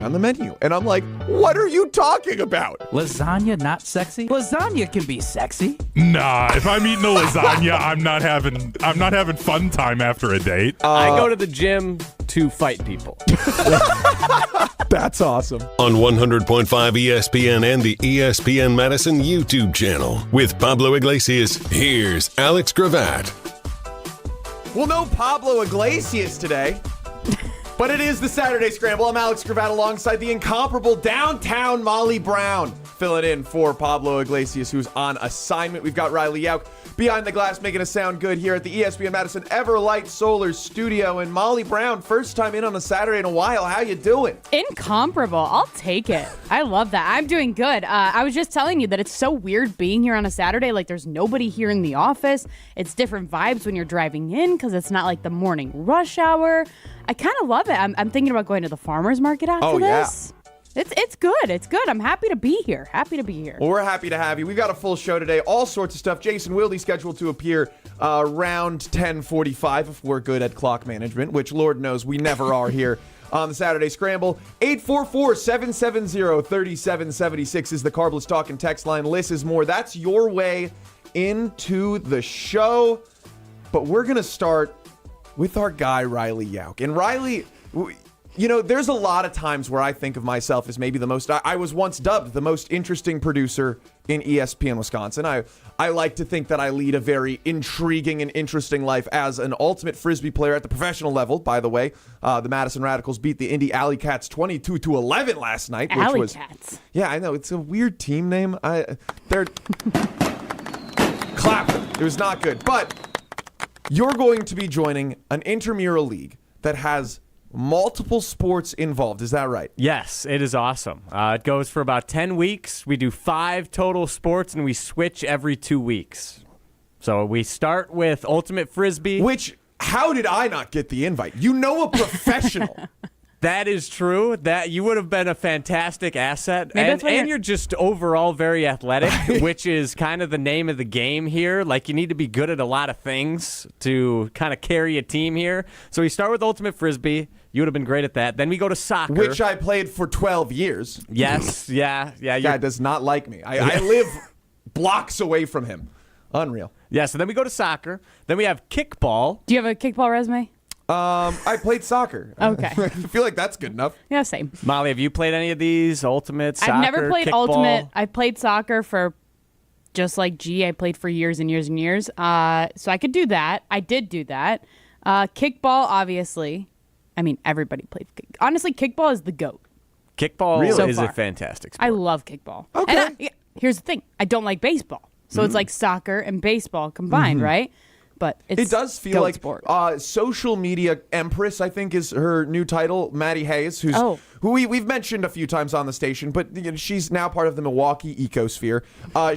on the menu. And I'm like, what are you talking about? Lasagna not sexy? Lasagna can be sexy. Nah, if I'm eating a lasagna, I'm not having fun time after a date. I go to the gym to fight people. That's awesome. On 100.5 ESPN and the ESPN Madison YouTube channel. With Pablo Iglesias, here's Alex Gravatt. Well, no Pablo Iglesias today. But it is the Saturday Scramble. I'm Alex Gravatt alongside the incomparable downtown Molly Brown. Filling in for Pablo Iglesias, who's on assignment. We've got Riley Yauk behind the glass making us sound good here at the ESPN Madison Everlight Solar Studio. And Molly Brown, first time in on a Saturday in a while. How you doing? Incomparable. I'll take it. I love that. I'm doing good. I was just telling you that it's so weird being here on a Saturday. Like, there's nobody here in the office. It's different vibes when you're driving in because it's not like the morning rush hour. I kind of love it. I'm thinking about going to the farmer's market after this. It's good. It's good. I'm happy to be here. Well, we're happy to have you. We've got a full show today. All sorts of stuff. Jason Wilde scheduled to appear around 10:45 if we're good at clock management, which Lord knows we never are here on the Saturday Scramble. 844-770-3776 is the Carbless Talk and text line. Liz is more. That's your way into the show. But we're going to start with our guy, Riley Yauk. And Riley, you know, there's a lot of times where I think of myself as maybe the most, I was once dubbed the most interesting producer in ESPN Wisconsin. I like to think that I lead a very intriguing and interesting life as an ultimate Frisbee player at the professional level. By the way, the Madison Radicals beat the Indy Alley Cats 22-11 last night. Alley Cats. Yeah, I know. It's a weird team name. They're clap. It was not good. But you're going to be joining an intramural league that has multiple sports involved. Is that right? Yes, it is awesome. It goes for about 10 weeks. We do 5 total sports, and we switch every 2 weeks. So we start with Ultimate Frisbee. Which, how did I not get the invite? You know a professional. That is true. That you would have been a fantastic asset. And you're just overall very athletic, which is kind of the name of the game here. Like, you need to be good at a lot of things to kind of carry a team here. So we start with Ultimate Frisbee. You would have been great at that. Then we go to soccer. Which I played for 12 years. Yes, yeah. Guy does not like me. I live blocks away from him. Unreal. Yeah, so then we go to soccer. Then we have kickball. Do you have a kickball resume? I played soccer. Okay. I feel like that's good enough. Yeah, same. Molly, have you played any of these? Ultimate, soccer, I've never played kickball? Ultimate. I played soccer for, just like G, I played for years and years and years. So I could do that. I did do that. Kickball, obviously. I mean, everybody played. Honestly, kickball is the GOAT. Kickball Really? is So a far. fantastic sport. I love kickball. Okay. And here's the thing. I don't like baseball. So it's like soccer and baseball combined, right? But it does feel GOAT like sport. social media empress, I think, is her new title. Maddie Hayes, who we've mentioned a few times on the station, but you know, she's now part of the Milwaukee ecosphere.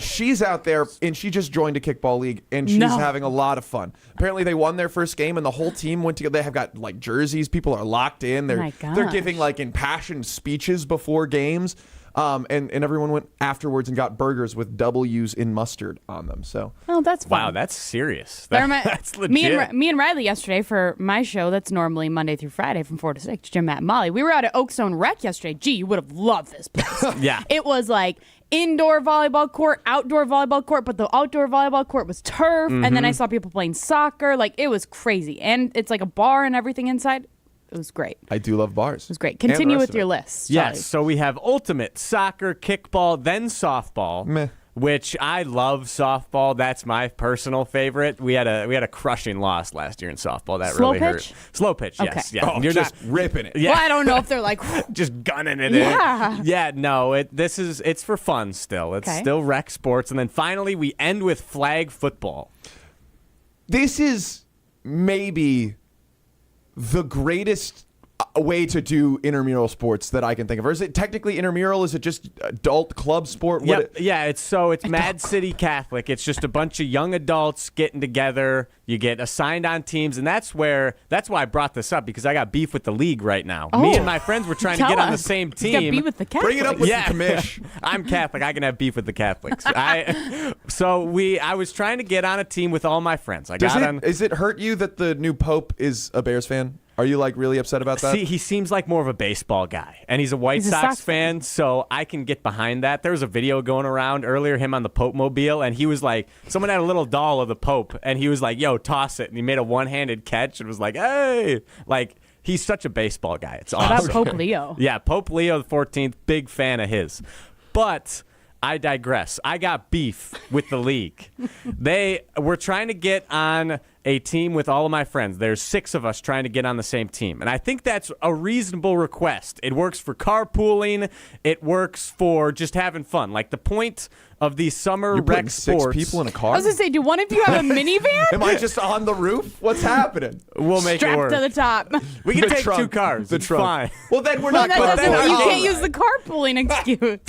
She's out there, and she just joined a kickball league, and she's having a lot of fun. Apparently, they won their first game, and the whole team went together. They have got like jerseys. People are locked in. They're giving like impassioned speeches before games. And everyone went afterwards and got burgers with W's in mustard on them. So, that's fun. Wow, that's serious. That's legit. Me and Riley yesterday for my show that's normally Monday through Friday from 4 to 6, Jim, Matt, and Molly. We were out at Oakstone Rec yesterday. Gee, you would have loved this place. Yeah. It was like indoor volleyball court, outdoor volleyball court, but the outdoor volleyball court was turf. And then I saw people playing soccer. Like, it was crazy. And it's like a bar and everything inside. It was great. I do love bars. It was great. Continue with your list. Yes, so we have ultimate, soccer, kickball, then softball. Meh. Which I love softball. That's my personal favorite. We had a crushing loss last year in softball. That Slow really pitch? hurt. Slow pitch, yes. Okay. Yeah. Oh, You're just not ripping it. Yeah. Well, I don't know if they're like just gunning it Yeah. in. Yeah, no, it's for fun still. It's still rec sports. And then finally we end with flag football. This is maybe the greatest way to do intramural sports that I can think of. Or is it technically intramural? Is it just adult club sport? Yeah, it's Mad City Catholic. It's just a bunch of young adults getting together. You get assigned on teams, and that's why I brought this up, because I got beef with the league right now. Me and my friends were trying to get on the same team. You got beef with the Catholics. Bring it up with the commish. I'm Catholic. I can have beef with the Catholics. I was trying to get on a team with all my friends. Does it hurt you that the new pope is a Bears fan? Are you like really upset about that? See, he seems like more of a baseball guy, and he's a White Sox fan, so I can get behind that. There was a video going around earlier, him on the Pope Mobile, and he was like, someone had a little doll of the Pope, and he was like, yo, toss it, and he made a one-handed catch and was like, hey, like, he's such a baseball guy. It's awesome. How about Pope Leo? Yeah, Pope Leo the 14th, big fan of his. But I digress. I got beef with the league. They were trying to get on a team with all of my friends. There's 6 of us trying to get on the same team. And I think that's a reasonable request. It works for carpooling. It works for just having fun. Like the point of these summer rec sports. 6 people in a car? I was going to say, do one of you have a minivan? Am I just on the roof? What's happening? We'll make it work. Strapped to the top. We can The take trunk. 2 cars. The It's trunk. fine. Well, then we're Well, not. that doesn't, you all can't use right. the carpooling excuse.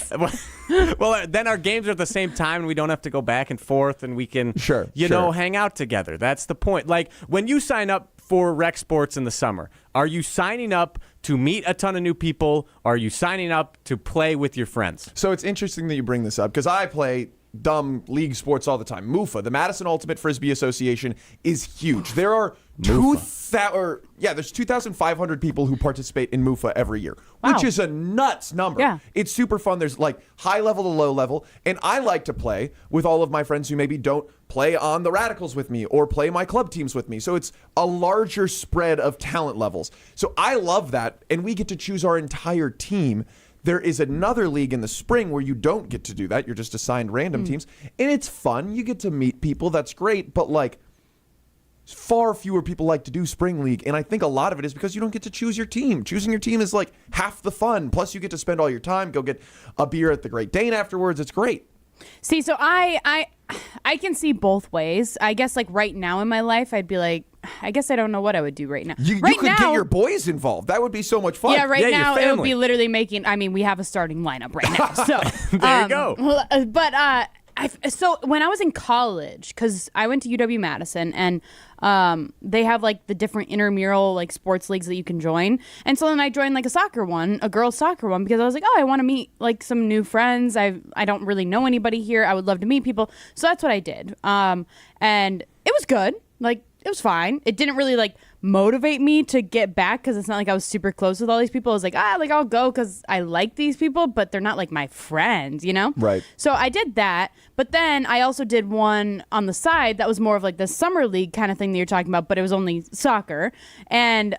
Well, then our games are at the same time, and we don't have to go back and forth, and we can, Sure. hang out together. That's the point. Like, when you sign up for rec sports in the summer, are you signing up to meet a ton of new people, or are you signing up to play with your friends? So it's interesting that you bring this up because I play dumb league sports all the time. MUFA, the Madison Ultimate Frisbee Association, is huge. There are 2,500 people who participate in MUFA every year, which is a nuts number. Yeah. It's super fun. There's like high level to low level, and I like to play with all of my friends who maybe don't play on the Radicals with me or play my club teams with me. So it's a larger spread of talent levels. So I love that, and we get to choose our entire team. There is another league in the spring where you don't get to do that. You're just assigned random teams. And it's fun. You get to meet people. That's great. But like far fewer people like to do spring league. And I think a lot of it is because you don't get to choose your team. Choosing your team is like half the fun. Plus you get to spend all your time, go get a beer at the Great Dane afterwards. It's great. See, so I can see both ways. I guess like right now in my life, I'd be like, I guess I don't know what I would do right now. You right could now, get your boys involved. That would be so much fun. Yeah, right Yeah, your now it would family. be literally making. I mean, we have a starting lineup right now. So There you go. But so when I was in college, because I went to UW Madison, and they have like the different intramural like sports leagues that you can join, and so then I joined like a girls soccer one, because I was like, oh, I want to meet like some new friends. I don't really know anybody here. I would love to meet people, so that's what I did. And it was good. Like, it was fine. It didn't really like motivate me to get back, because it's not like I was super close with all these people. I was like, I'll go because I like these people, but they're not like my friends, you know? Right. So I did that, but then I also did one on the side that was more of like the summer league kind of thing that you're talking about, but it was only soccer. And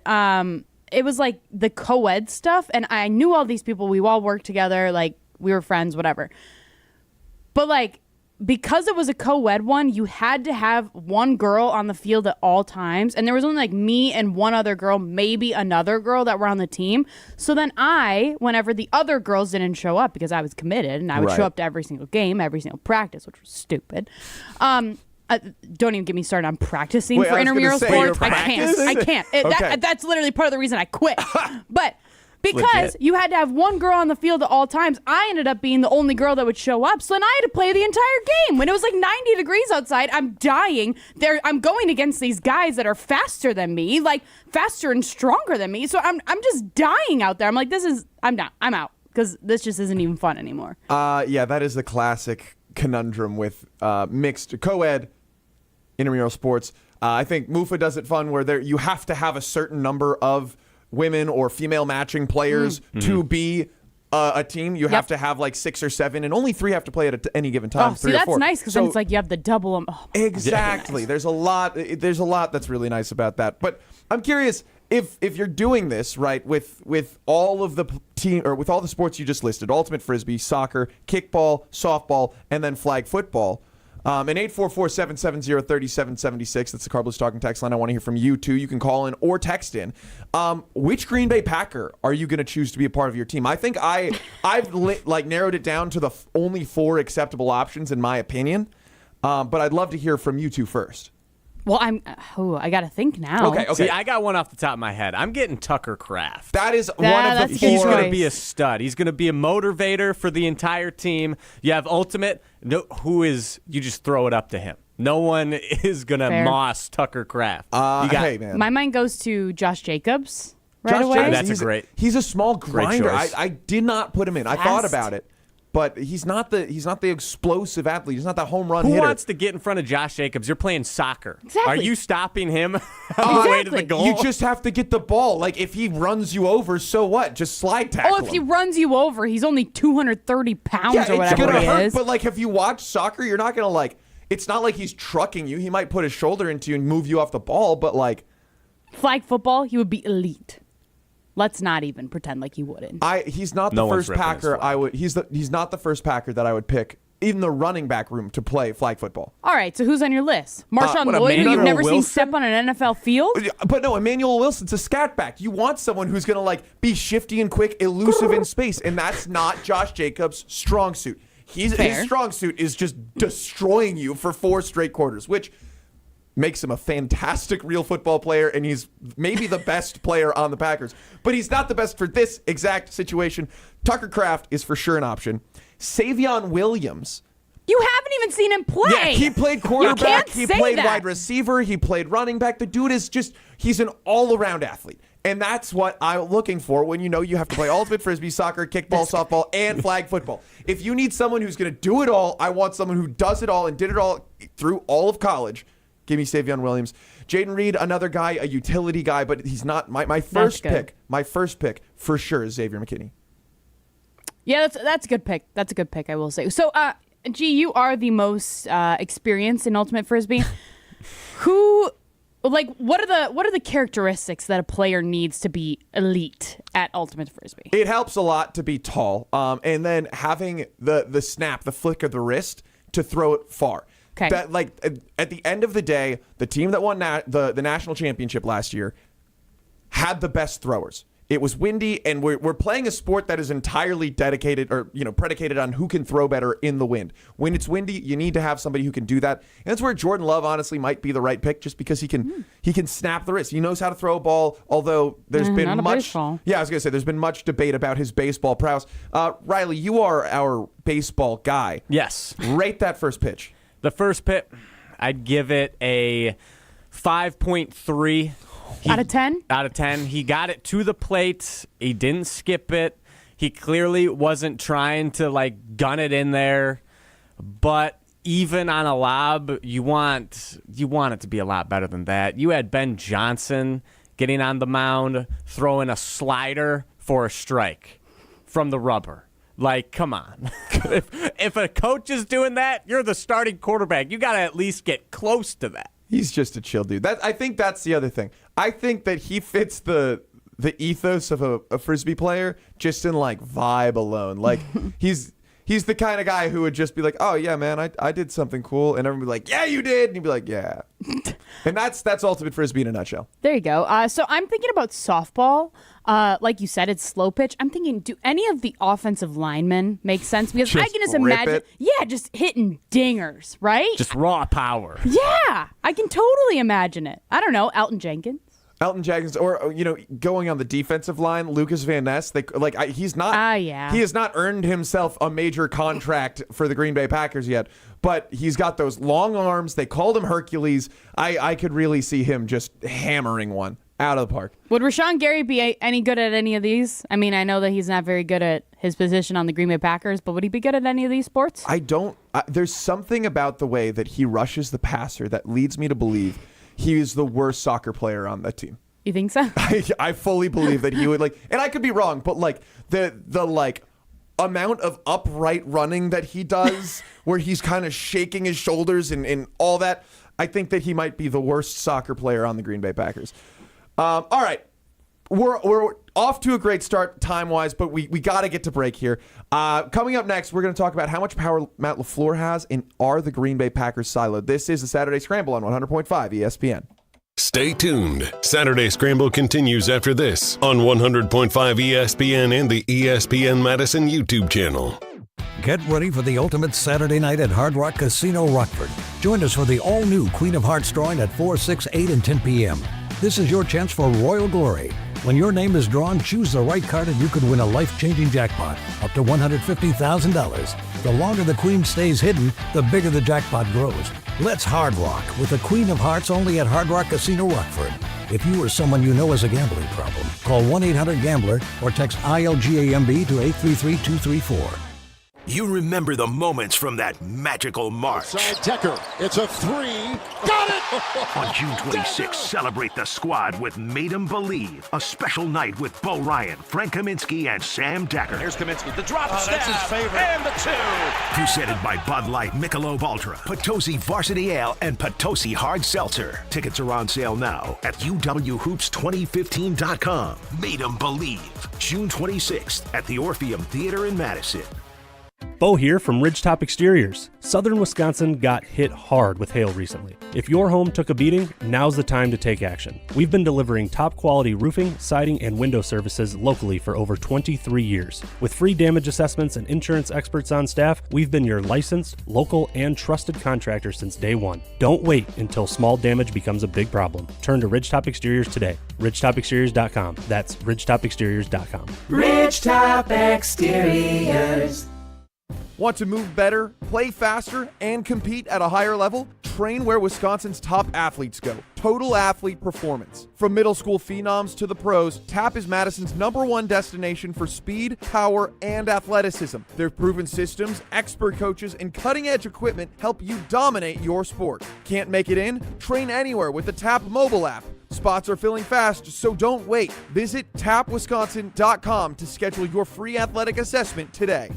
it was like the co-ed stuff, and I knew all these people. We all worked together, like we were friends, whatever. But like, because it was a co-ed one, you had to have one girl on the field at all times. And there was only like me and one other girl, maybe another girl that were on the team. So then whenever the other girls didn't show up, because I was committed and I would Right. show up to every single game, every single practice, which was stupid. Don't even get me started on practicing Wait, for I was gonna intramural say, sports. you're I can't. Okay. That's literally part of the reason I quit. But because you had to have one girl on the field at all times, I ended up being the only girl that would show up. So then I had to play the entire game. When it was like 90 degrees outside, I'm dying. I'm going against these guys that are faster than me, like faster and stronger than me. So I'm just dying out there. I'm like, I'm done. I'm out, because this just isn't even fun anymore. Yeah, that is the classic conundrum with mixed co-ed intramural sports. I think MUFA does it fun where you have to have a certain number of women or female matching players to be a team. You have to have like 6 or 7, and only 3 have to play at any given time. Oh, 3 see, or that's 4. nice, because then it's like you have the double. Oh, Exactly. There's a lot that's really nice about that. But I'm curious if you're doing this right with all of the team, or with all the sports you just listed: ultimate frisbee, soccer, kickball, softball, and then flag football. And 844-770-3776. That's the Car Blues Talking text line. I want to hear from you too. You can call in or text in. Which Green Bay Packer are you going to choose to be a part of your team? I think I've narrowed it down to the only 4 acceptable options in my opinion. But I'd love to hear from you two first. well, I got to think now. Okay. See, I got one off the top of my head. I'm getting Tucker Kraft. That is one of that's the a good He's 4. going to choice. be a stud. He's going to be a motivator for the entire team. You have Ultimate. No, you just throw it up to him. No one is going to Fair. moss Tucker Kraft. Hey, man. My mind goes to Josh Jacobs right Josh away. Jacobs, That's a great- He's a small grinder. choice. I did not put him in. I thought about it. but he's not the explosive athlete. He's not that home run hitter. Who wants to get in front of Josh Jacobs? You're playing soccer. Exactly. Are you stopping him on the way to the goal? You just have to get the ball. Like, if he runs you over, so what? Just slide tackle if he him. runs you over, he's only 230 pounds Yeah, or whatever it's gonna he hurt. is. But like, if you watch soccer, you're not gonna like. It's not like he's trucking you. He might put his shoulder into you and move you off the ball, but like. Flag football, he would be elite. Let's not even pretend like he wouldn't. He's not the No one's first ripping his Packer flag. I would. He's not the first Packer that I would pick in the running back room to play flag football. All right, so who's on your list? Marshawn what, Lloyd, who you've Emmanuel never seen Wilson? step on an NFL field? But no, Emmanuel Wilson's a scat back. You want someone who's gonna like be shifty and quick, elusive in space, and that's not Josh Jacobs' strong suit. His Fair. strong suit is just destroying you for 4 straight quarters, which makes him a fantastic real football player, and he's maybe the best player on the Packers. But he's not the best for this exact situation. Tucker Kraft is for sure an option. Savion Williams. You haven't even seen him play. Yeah, he played quarterback. You can't He say played that. wide receiver. He played running back. The dude is just, he's an all-around athlete. And that's what I'm looking for when you know you have to play ultimate frisbee, soccer, kickball, softball, and flag football. If you need someone who's going to do it all, I want someone who does it all and did it all through all of college. Give me Savion Williams. Jaden Reed, another guy, a utility guy, but he's not my first good. pick. My first pick for sure is Xavier McKinney. Yeah, that's a good pick. That's a good pick, I will say. So, G, you are the most experienced in ultimate frisbee. What are the characteristics that a player needs to be elite at ultimate frisbee? It helps a lot to be tall, and then having the snap, the flick of the wrist to throw it far. Okay. That, like, at the end of the day, the team that won the national championship last year had the best throwers. It was windy, and we're playing a sport that is entirely dedicated or predicated on who can throw better in the wind. When it's windy, you need to have somebody who can do that. And that's where Jordan Love honestly might be the right pick, just because he can snap the wrist. He knows how to throw a ball. Although there's been not a much, baseball. yeah, I was gonna say there's been much debate about his baseball prowess. Riley, you are our baseball guy. Yes. Rate that first pitch. The first pitch, I'd give it a 5.3. Out of 10? Out of 10. He got it to the plate. He didn't skip it. He clearly wasn't trying to, like, gun it in there. But even on a lob, you want it to be a lot better than that. You had Ben Johnson getting on the mound, throwing a slider for a strike from the rubber. Like, come on. If a coach is doing that, you're the starting quarterback. You got to at least get close to that. He's just a chill dude. I think that's the other thing. I think that he fits the ethos of a frisbee player just in like vibe alone. Like he's the kind of guy who would just be like, "Oh yeah, man, I did something cool," and everyone would be like, "Yeah, you did," and he'd be like, "Yeah." And that's ultimate frisbee in a nutshell. There you go. So I'm thinking about softball. Like you said, it's slow pitch. I'm thinking, do any of the offensive linemen make sense? Because I Just can just rip imagine, it. yeah, just hitting dingers, right? Just raw power. Yeah, I can totally imagine it. I don't know, Elton Jenkins. Elton Jenkins, or going on the defensive line, Lucas Van Ness. He's not. Yeah. He has not earned himself a major contract for the Green Bay Packers yet, but he's got those long arms. They called him Hercules. I could really see him just hammering one out of the park. Would Rashawn Gary be any good at any of these? I mean, I know that he's not very good at his position on the Green Bay Packers, but would he be good at any of these sports? I don't. There's something about the way that he rushes the passer that leads me to believe he is the worst soccer player on that team. You think so? I fully believe that he would and I could be wrong, but the amount of upright running that he does, where he's kind of shaking his shoulders and all that, I think that he might be the worst soccer player on the Green Bay Packers. All right, we're off to a great start time-wise, but we got to get to break here. Coming up next, we're going to talk about how much power Matt LaFleur has and are the Green Bay Packers siloed. This is the Saturday Scramble on 100.5 ESPN. Stay tuned. Saturday Scramble continues after this on 100.5 ESPN and the ESPN Madison YouTube channel. Get ready for the ultimate Saturday night at Hard Rock Casino Rockford. Join us for the all-new Queen of Hearts drawing at 4, 6, 8, and 10 p.m. This is your chance for royal glory. When your name is drawn, choose the right card and you could win a life-changing jackpot, up to $150,000. The longer the Queen stays hidden, the bigger the jackpot grows. Let's Hard Rock with the Queen of Hearts only at Hard Rock Casino Rockford. If you or someone you know has a gambling problem, call 1-800-GAMBLER or text ILGAMB to 833-234. You remember the moments from that magical March. Outside Decker, it's a three. Got it! On June 26th, celebrate the squad with Made 'em Believe, a special night with Bo Ryan, Frank Kaminsky, and Sam Decker. Here's Kaminsky, the drop stab, that's his favorite. And the two. Presented by Bud Light, Michelob Ultra, Potosi Varsity Ale, and Potosi Hard Seltzer. Tickets are on sale now at uwhoops2015.com. Made 'em Believe, June 26th at the Orpheum Theater in Madison. Bo here from Ridgetop Exteriors. Southern Wisconsin got hit hard with hail recently. If your home took a beating, now's the time to take action. We've been delivering top quality roofing, siding, and window services locally for over 23 years. With free damage assessments and insurance experts on staff, we've been your licensed, local, and trusted contractor since day one. Don't wait until small damage becomes a big problem. Turn to Ridgetop Exteriors today. RidgetopExteriors.com. That's RidgetopExteriors.com. Ridgetop Exteriors. Want to move better, play faster, and compete at a higher level? Train where Wisconsin's top athletes go. Total Athlete Performance. From middle school phenoms to the pros, TAP is Madison's #1 destination for speed, power, and athleticism. Their proven systems, expert coaches, and cutting-edge equipment help you dominate your sport. Can't make it in? Train anywhere with the TAP mobile app. Spots are filling fast, so don't wait. Visit tapwisconsin.com to schedule your free athletic assessment today.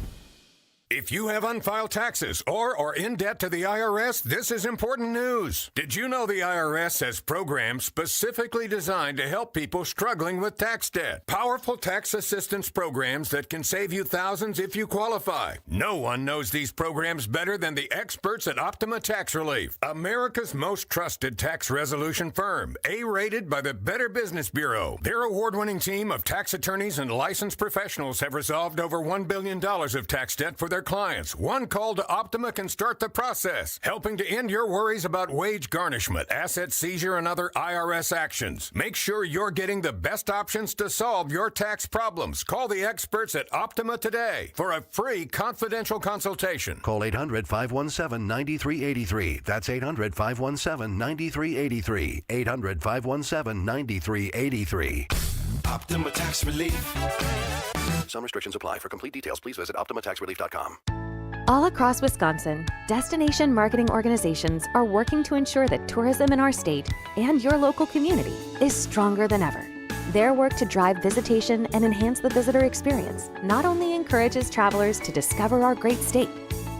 If you have unfiled taxes or are in debt to the IRS, this is important news. Did you know the IRS has programs specifically designed to help people struggling with tax debt? Powerful tax assistance programs that can save you thousands if you qualify. No one knows these programs better than the experts at Optima Tax Relief, America's most trusted tax resolution firm, A-rated by the Better Business Bureau. Their award-winning team of tax attorneys and licensed professionals have resolved over $1 billion of tax debt for their clients. One call to Optima can start the process, helping to end your worries about wage garnishment, asset seizure, and other IRS actions. Make sure you're getting the best options to solve your tax problems. Call the experts at Optima today for a free confidential consultation. Call 800-517-9383. That's 800-517-9383. 800-517-9383. Optima Tax Relief. Some restrictions apply. For complete details, please visit OptimaTaxRelief.com. All across Wisconsin, destination marketing organizations are working to ensure that tourism in our state and your local community is stronger than ever. Their work to drive visitation and enhance the visitor experience not only encourages travelers to discover our great state,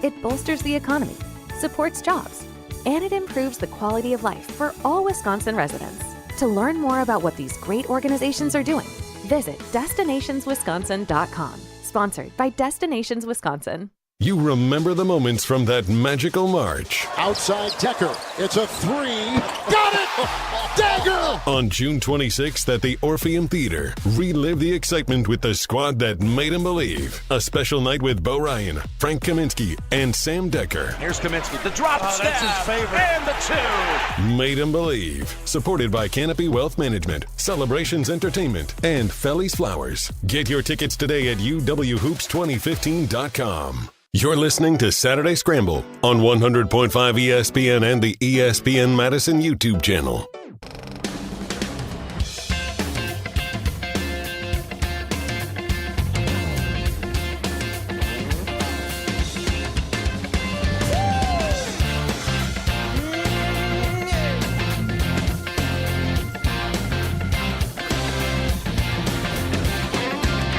it bolsters the economy, supports jobs, and it improves the quality of life for all Wisconsin residents. To learn more about what these great organizations are doing, visit destinationswisconsin.com. Sponsored by Destinations Wisconsin. You remember the moments from that magical March. Outside Decker, it's a three. Got it! Dagger! On June 26th at the Orpheum Theater, relive the excitement with the squad that made 'em believe. A special night with Bo Ryan, Frank Kaminsky, and Sam Decker. Here's Kaminsky, the drop stab, that's his favorite. And the two. Made 'em Believe. Supported by Canopy Wealth Management, Celebrations Entertainment, and Feli's Flowers. Get your tickets today at uwhoops2015.com. You're listening to Saturday Scramble on 100.5 ESPN and the ESPN Madison YouTube channel.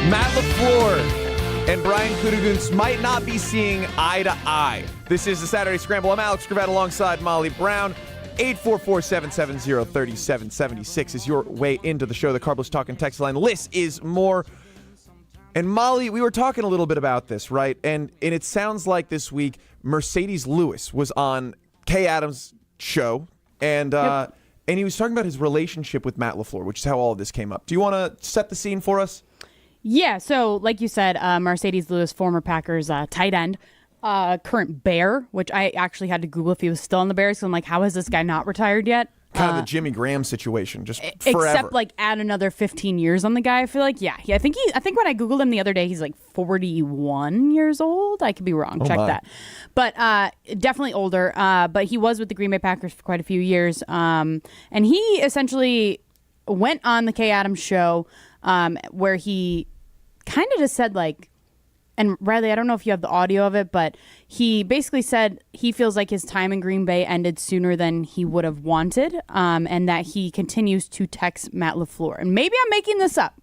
Matt LaFleur and Brian Kuduguns might not be seeing eye to eye. This is the Saturday Scramble. I'm Alex Gravatt alongside Molly Brown. 844-770-3776 is your way into the show. The Carbless Talking text line. Liz is more. And Molly, we were talking a little bit about this, right? And it sounds like this week Mercedes Lewis was on Kay Adams' show, and he was talking about his relationship with Matt LaFleur, which is how all of this came up. Do you want to set the scene for us? Yeah, so like you said, Mercedes Lewis, former Packers tight end, current Bear, which I actually had to Google if he was still on the Bears. So I'm like, how is this guy not retired yet? Kind of the Jimmy Graham situation, just forever. Except like add another 15 years on the guy. I feel like, I think when I Googled him the other day, he's like 41 years old. I could be wrong. Check that. But definitely older. But he was with the Green Bay Packers for quite a few years. And he essentially went on the Kay Adams show where he kind of just said like, And Riley, I don't know if you have the audio of it, but he basically said he feels like his time in Green Bay ended sooner than he would have wanted, and that he continues to text Matt LaFleur. And maybe I'm making this up.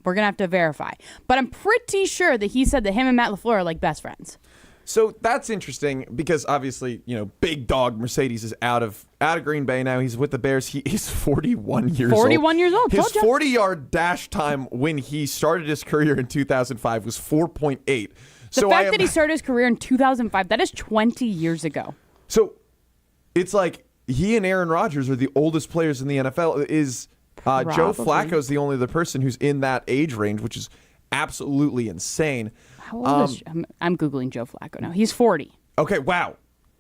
We're going to have to verify. But I'm pretty sure that he said that him and Matt LaFleur are like best friends. So that's interesting because obviously, big dog Mercedes is out of Green Bay now. He's with the Bears. He is 41 years old. 41 years old. His 40-yard dash time when he started his career in 2005 was 4.8. The fact that he started his career in 2005, that is 20 years ago. So it's like he and Aaron Rodgers are the oldest players in the NFL. Joe Flacco's the only other person who's in that age range, which is absolutely insane. How old is I'm Googling Joe Flacco now. He's 40. Okay, wow.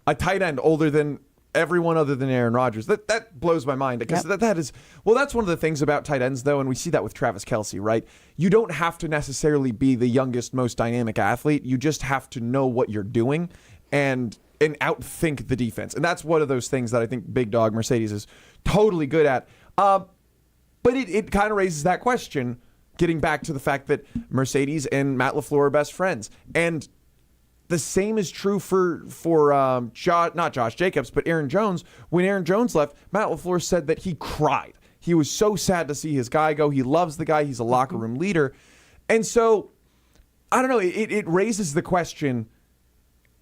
A tight end older than everyone other than Aaron Rodgers. That blows my mind because that's one of the things about tight ends, though, and we see that with Travis Kelce, right? You don't have to necessarily be the youngest, most dynamic athlete. You just have to know what you're doing and outthink the defense. And that's one of those things that I think Big Dog Mercedes is totally good at. But it kind of raises that question, getting back to the fact that Mercedes and Matt LaFleur are best friends. And the same is true for not Josh Jacobs, but Aaron Jones. When Aaron Jones left, Matt LaFleur said that he cried. He was so sad to see his guy go. He loves the guy. He's a locker room leader. And so, I don't know, it raises the question,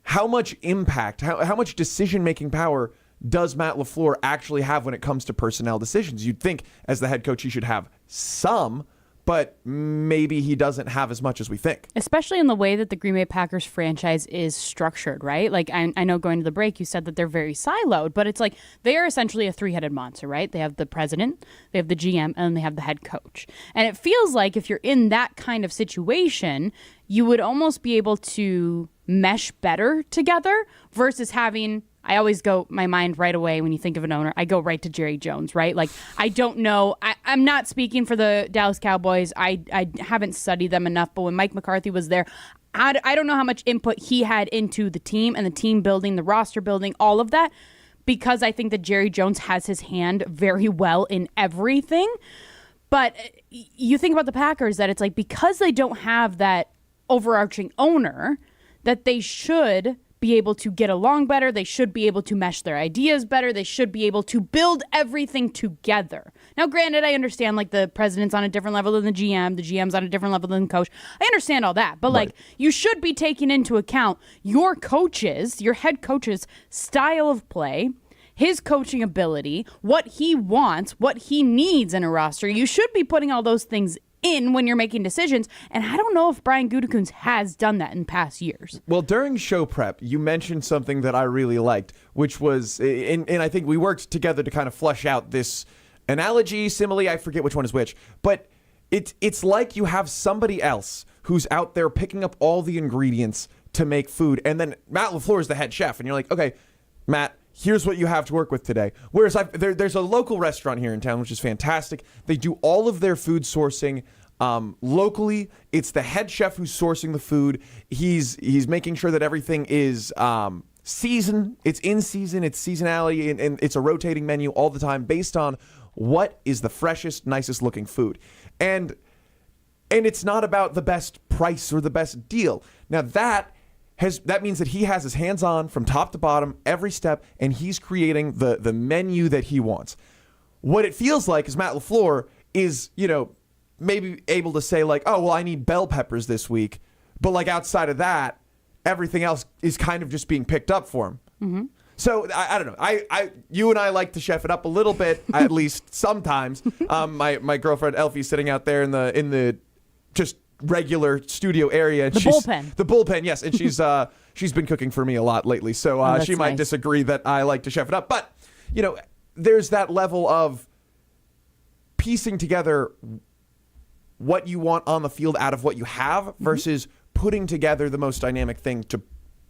how much impact, how much decision-making power does Matt LaFleur actually have when it comes to personnel decisions? You'd think as the head coach he should have some, but maybe he doesn't have as much as we think. Especially in the way that the Green Bay Packers franchise is structured, right? Like, I know going to the break, you said that they're very siloed, but it's like they are essentially a three-headed monster, right? They have the president, they have the GM, and they have the head coach. And it feels like if you're in that kind of situation, you would almost be able to mesh better together versus having... I always go, my mind right away when you think of an owner, I go right to Jerry Jones, right? Like, I don't know. I'm not speaking for the Dallas Cowboys. I haven't studied them enough, but when Mike McCarthy was there, I don't know how much input he had into the team and the team building, the roster building, all of that, because I think that Jerry Jones has his hand very well in everything. But you think about the Packers, that it's like because they don't have that overarching owner, that they should be able to get along better. They should be able to mesh their ideas better. They should be able to build everything together. Now, granted, I understand like the president's on a different level than the GM's on a different level than the coach. I understand all that, but like you should be taking into account your coaches, your head coach's style of play, his coaching ability, what he wants, what he needs in a roster. You should be putting all those things in when you're making decisions, and I don't know if Brian Gutekunst has done that in past years. Well, during show prep, you mentioned something that I really liked, which was, and I think we worked together to kind of flesh out this analogy, simile, I forget which one is which, but it's like you have somebody else who's out there picking up all the ingredients to make food, and then Matt LaFleur is the head chef, and you're like, okay, Matt, here's what you have to work with today. Whereas there's a local restaurant here in town, which is fantastic. They do all of their food sourcing locally. It's the head chef who's sourcing the food. He's making sure that everything is seasoned. It's in season. It's seasonality, and it's a rotating menu all the time based on what is the freshest, nicest looking food. And it's not about the best price or the best deal. Now that means that he has his hands on from top to bottom, every step, and he's creating the menu that he wants. What it feels like is Matt LaFleur is, maybe able to say like, oh, well, I need bell peppers this week. But like outside of that, everything else is kind of just being picked up for him. Mm-hmm. So I don't know. You and I like to chef it up a little bit, at least sometimes. My girlfriend Elfie's sitting out there in the just regular studio area. And the bullpen, yes. And she's been cooking for me a lot lately. So she might disagree that I like to chef it up. But, there's that level of piecing together what you want on the field out of what you have versus putting together the most dynamic thing to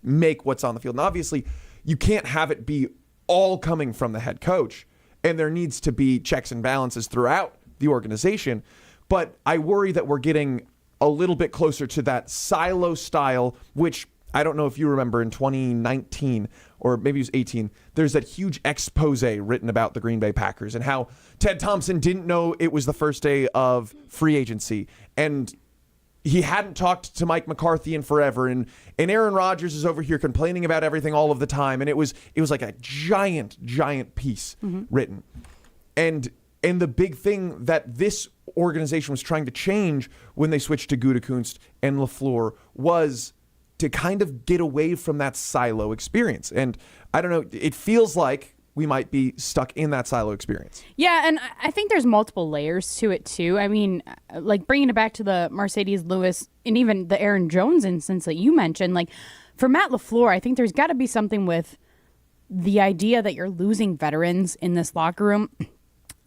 make what's on the field. And obviously, you can't have it be all coming from the head coach. And there needs to be checks and balances throughout the organization. But I worry that we're getting a little bit closer to that silo style, which I don't know if you remember in 2019 or maybe it was 18, there's that huge expose written about the Green Bay Packers and how Ted Thompson didn't know it was the first day of free agency. And he hadn't talked to Mike McCarthy in forever, and Aaron Rodgers is over here complaining about everything all of the time, and it was like a giant piece written. And the big thing that this organization was trying to change when they switched to Gutekunst and LaFleur was to kind of get away from that silo experience. And I don't know, it feels like we might be stuck in that silo experience. Yeah, and I think there's multiple layers to it, too. I mean, like bringing it back to the Mercedes Lewis and even the Aaron Jones instance that you mentioned, like for Matt LaFleur, I think there's got to be something with the idea that you're losing veterans in this locker room.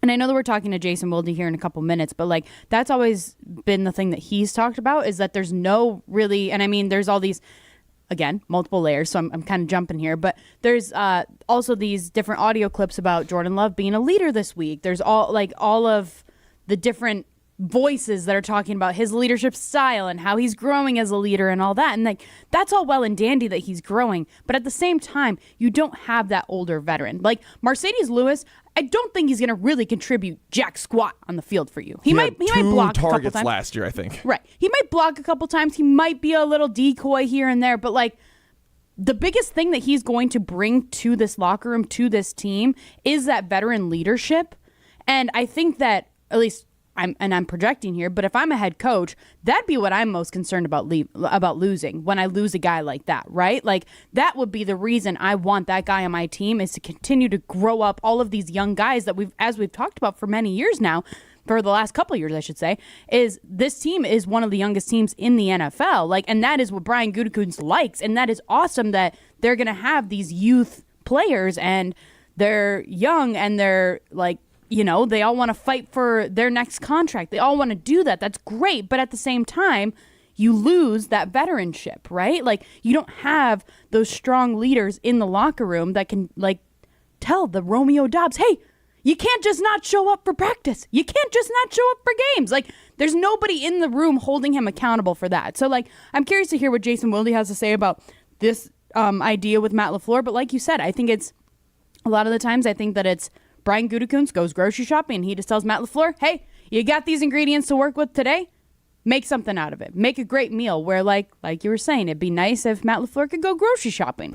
And I know that we're talking to Jason Wilde here in a couple minutes, but like that's always been the thing that he's talked about is that there's no really, and I mean, there's all these, again, multiple layers, so I'm kind of jumping here, but there's also these different audio clips about Jordan Love being a leader this week. There's all of the different voices that are talking about his leadership style and how he's growing as a leader and all that. And like that's all well and dandy that he's growing, but at the same time, you don't have that older veteran. Like Mercedes Lewis, I don't think he's going to really contribute jack squat on the field for you. He might block two a couple targets times last year, I think. Right. He might block a couple times. He might be a little decoy here and there, but like the biggest thing that he's going to bring to this locker room, to this team, is that veteran leadership. And I think that, at least I'm projecting here, but if I'm a head coach, that'd be what I'm most concerned about losing when I lose a guy like that, right? Like that would be the reason I want that guy on my team, is to continue to grow up all of these young guys that we've talked about for many years now, for the last couple of years, I should say, is this team is one of the youngest teams in the NFL. Like, and that is what Brian Gutekunst likes. And that is awesome that they're going to have these youth players and they're young and they're like, you know, they all want to fight for their next contract. They all want to do that. That's great. But at the same time, you lose that veteranship, right? Like, you don't have those strong leaders in the locker room that can, like, tell the Romeo Dobbs, hey, you can't just not show up for practice. You can't just not show up for games. Like, there's nobody in the room holding him accountable for that. So, like, I'm curious to hear what Jason Wilde has to say about this idea with Matt LaFleur. But like you said, I think it's, a lot of the times, I think that it's Brian Gutekunst goes grocery shopping and he just tells Matt LaFleur, hey, you got these ingredients to work with today? Make something out of it. Make a great meal where, like you were saying, it'd be nice if Matt LaFleur could go grocery shopping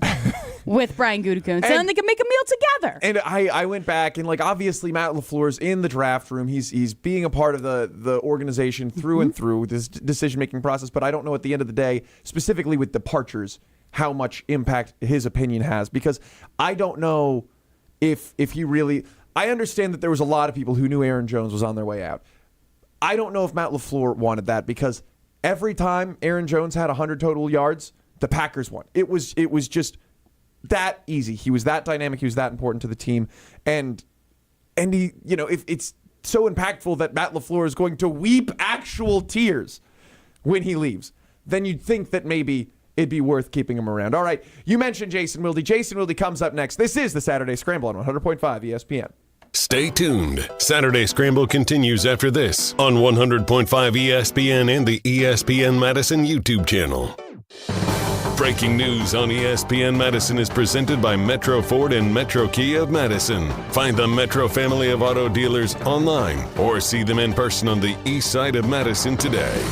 with Brian Gutekunst and then they could make a meal together. And I went back and, like, obviously Matt LaFleur's in the draft room. He's being a part of the organization through and through this decision-making process, but I don't know at the end of the day, specifically with departures, how much impact his opinion has, because I don't know if he really... I understand that there was a lot of people who knew Aaron Jones was on their way out. I don't know if Matt LaFleur wanted that, because every time Aaron Jones had 100 total yards, the Packers won. It was just that easy. He was that dynamic. He was that important to the team. And he, you know, if it's so impactful that Matt LaFleur is going to weep actual tears when he leaves, then you'd think that maybe it'd be worth keeping him around. All right, you mentioned Jason Wilde. Jason Wilde comes up next. This is the Saturday Scramble on 100.5 ESPN. Stay tuned. Saturday Scramble continues after this on 100.5 ESPN and the ESPN Madison YouTube channel. Breaking news on ESPN Madison is presented by Metro Ford and Metro Kia of Madison. Find the Metro family of auto dealers online or see them in person on the east side of Madison today.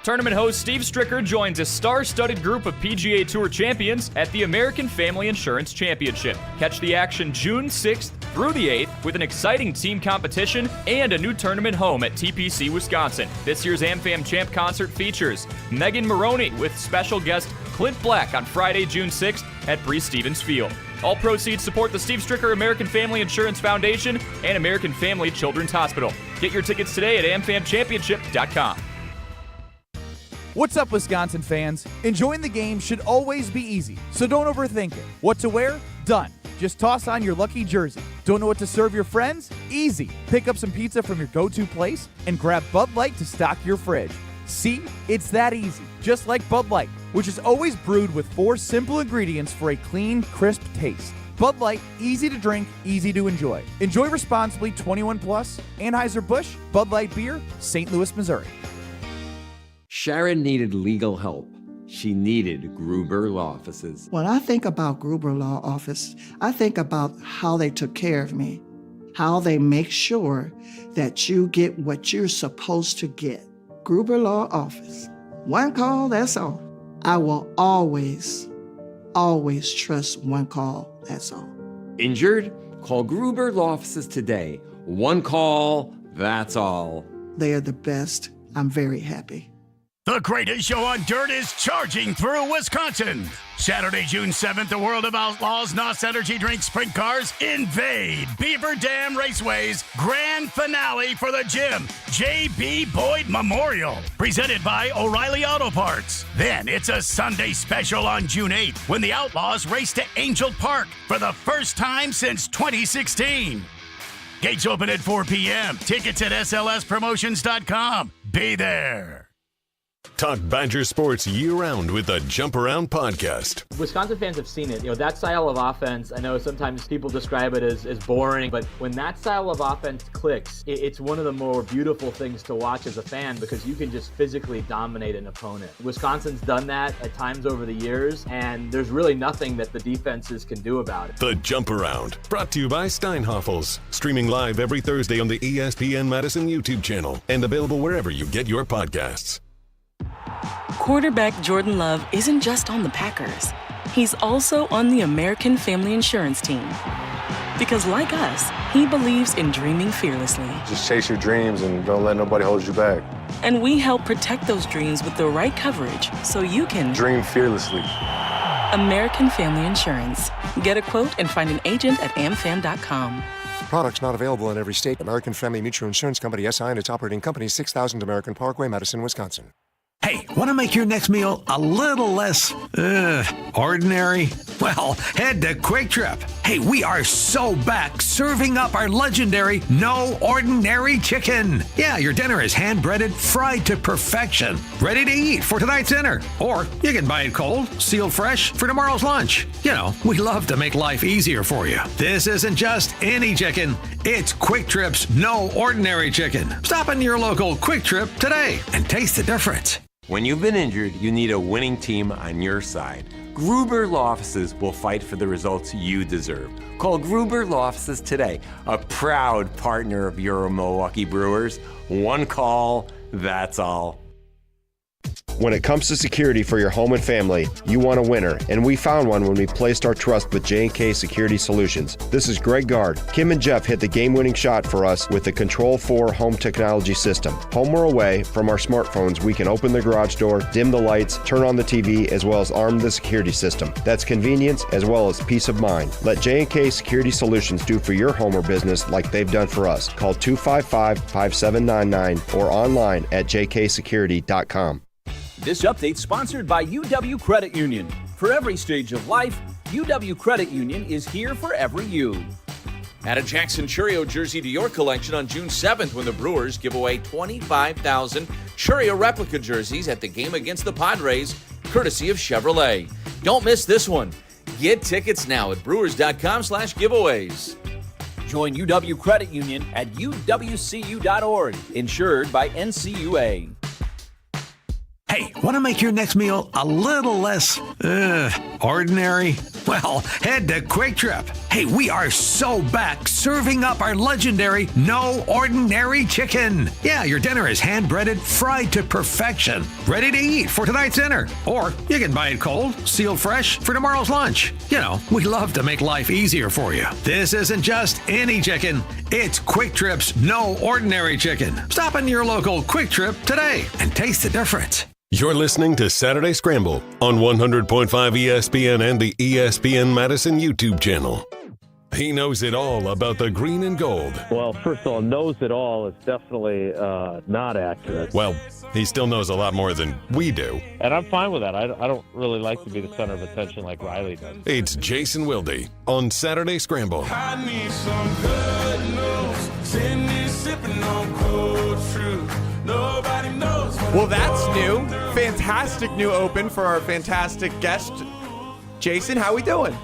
Tournament host Steve Stricker joins a star-studded group of PGA Tour champions at the American Family Insurance Championship. Catch the action June 6th through the 8th with an exciting team competition and a new tournament home at TPC, Wisconsin. This year's AmFam Champ concert features Megan Maroney with special guest Clint Black on Friday, June 6th at Breese Stevens Field. All proceeds support the Steve Stricker American Family Insurance Foundation and American Family Children's Hospital. Get your tickets today at amfamchampionship.com. What's up, Wisconsin fans? Enjoying the game should always be easy, so don't overthink it. What to wear? Done. Just toss on your lucky jersey. Don't know what to serve your friends? Easy. Pick up some pizza from your go-to place and grab Bud Light to stock your fridge. See? It's that easy. Just like Bud Light, which is always brewed with 4 simple ingredients for a clean, crisp taste. Bud Light, easy to drink, easy to enjoy. Enjoy responsibly, 21 plus. Anheuser-Busch, Bud Light Beer, St. Louis, Missouri. Sharon needed legal help. She needed Gruber Law Offices. When I think about Gruber Law Office, I think about how they took care of me, how they make sure that you get what you're supposed to get. Gruber Law Office. One call, that's all. I will always trust one call, that's all. Injured? Call Gruber Law Offices today. One call, that's all. They are the best. I'm very happy. The greatest show on dirt is charging through Wisconsin. Saturday, June 7th, the World of Outlaws NOS Energy Drink Sprint Cars invade Beaver Dam Raceway's grand finale for the Jim J.B. Boyd Memorial, presented by O'Reilly Auto Parts. Then it's a Sunday special on June 8th when the Outlaws race to Angel Park for the first time since 2016. Gates open at 4 p.m. Tickets at slspromotions.com. Be there. Talk Badger sports year-round with the Jump Around podcast. Wisconsin fans have seen it. That style of offense, I know sometimes people describe it as boring, but when that style of offense clicks, it's one of the more beautiful things to watch as a fan because you can just physically dominate an opponent. Wisconsin's done that at times over the years, and there's really nothing that the defenses can do about it. The Jump Around, brought to you by Steinhoffels. Streaming live every Thursday on the ESPN Madison YouTube channel and available wherever you get your podcasts. Quarterback Jordan Love isn't just on the Packers. He's also on the American Family Insurance Team. Because like us, he believes in dreaming fearlessly. Just chase your dreams and don't let nobody hold you back. And we help protect those dreams with the right coverage so you can dream fearlessly. American Family Insurance. Get a quote and find an agent at amfam.com. Products not available in every state. American Family Mutual Insurance Company, SI, and its operating company, 6000 American Parkway, Madison, Wisconsin. Hey, want to make your next meal a little less, ordinary? Well, head to Quick Trip. Hey, we are so back serving up our legendary No Ordinary Chicken. Yeah, your dinner is hand-breaded, fried to perfection, ready to eat for tonight's dinner. Or you can buy it cold, sealed fresh for tomorrow's lunch. You know, we love to make life easier for you. This isn't just any chicken. It's Quick Trip's No Ordinary Chicken. Stop in your local Quick Trip today and taste the difference. When you've been injured, you need a winning team on your side. Gruber Law Offices will fight for the results you deserve. Call Gruber Law Offices today, a proud partner of your Milwaukee Brewers. One call, that's all. When it comes to security for your home and family, you want a winner, and we found one when we placed our trust with J&K Security Solutions. This is Greg Gard. Kim and Jeff hit the game-winning shot for us with the Control 4 home technology system. Home or away, from our smartphones, we can open the garage door, dim the lights, turn on the TV, as well as arm the security system. That's convenience as well as peace of mind. Let J&K Security Solutions do for your home or business like they've done for us. Call 255-5799 or online at jksecurity.com. This update sponsored by UW Credit Union. For every stage of life, UW Credit Union is here for every you. Add a Jackson Churio jersey to your collection on June 7th when the Brewers give away 25,000 Churio replica jerseys at the game against the Padres, courtesy of Chevrolet. Don't miss this one. Get tickets now at brewers.com/giveaways. Join UW Credit Union at uwcu.org, insured by NCUA. Hey, want to make your next meal a little less, ordinary? Well, head to Quick Trip. Hey, we are so back serving up our legendary No Ordinary Chicken. Yeah, your dinner is hand-breaded, fried to perfection, ready to eat for tonight's dinner. Or you can buy it cold, sealed fresh for tomorrow's lunch. You know, we love to make life easier for you. This isn't just any chicken. It's Quick Trip's No Ordinary Chicken. Stop in your local Quick Trip today and taste the difference. You're listening to Saturday Scramble on 100.5 ESPN and the ESPN Madison YouTube channel. He knows it all about the green and gold. Well, first of all, knows it all is definitely not accurate. Well, he still knows a lot more than we do. And I'm fine with that. I don't really like to be the center of attention like Riley does. It's Jason Wilde on Saturday Scramble. I need some good news. Sydney sipping on cold truth. Nobody knows. Well, that's new. Fantastic new open for our fantastic guest. Jason, how we doing?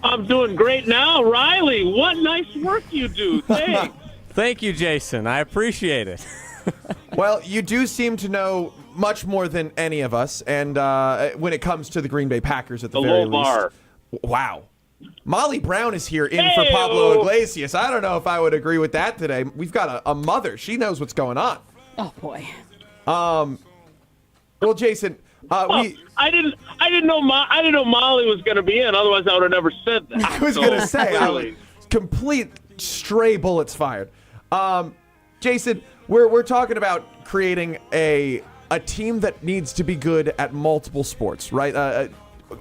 I'm doing great now. Riley, what nice work you do. Thanks. Thank you, Jason. I appreciate it. Well, you do seem to know much more than any of us, and when it comes to the Green Bay Packers at the very least. Low bar. Wow. Molly Brown is here in for Pablo Iglesias. I don't know if I would agree with that today. We've got a mother. She knows what's going on. Oh, boy. Well, Jason, I didn't know Molly was going to be in. Otherwise, I would have never said that. I was going to say, complete stray bullets fired. Jason, we're talking about creating a team that needs to be good at multiple sports, right?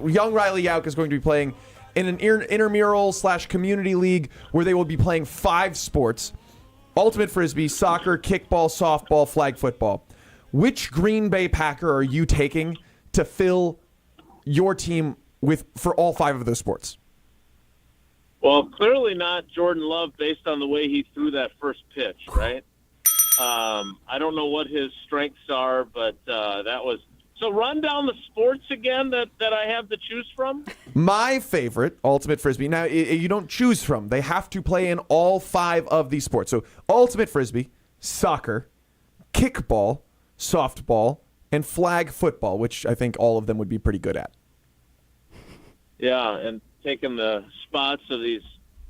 Young Riley Yauk is going to be playing in an intramural/community league where they will be playing 5 sports: ultimate frisbee, soccer, kickball, softball, flag football. Which Green Bay Packer are you taking to fill your team for all 5 of those sports? Well, clearly not Jordan Love based on the way he threw that first pitch, right? I don't know what his strengths are, but that was... So run down the sports again that I have to choose from? My favorite, ultimate frisbee. Now, you don't choose from. They have to play in all 5 of these sports. So ultimate frisbee, soccer, kickball, softball, and flag football, which I think all of them would be pretty good at. Yeah, and taking the spots of these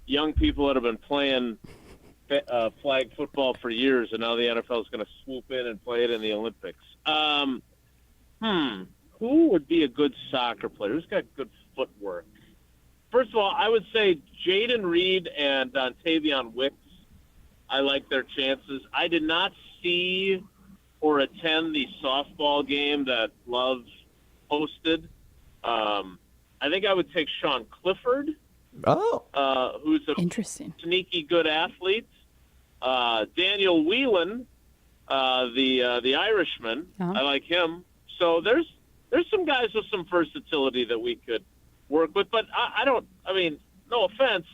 young people that have been playing flag football for years, and now the NFL is going to swoop in and play it in the Olympics. Who would be a good soccer player? Who's got good footwork? First of all, I would say Jaden Reed and Dontavion Wicks. I like their chances. I did not see or attend the softball game that Love hosted. I think I would take Sean Clifford. Who's a interesting, sneaky good athlete. Daniel Whelan, the Irishman. I like him. So there's some guys with some versatility that we could work with. But no offense,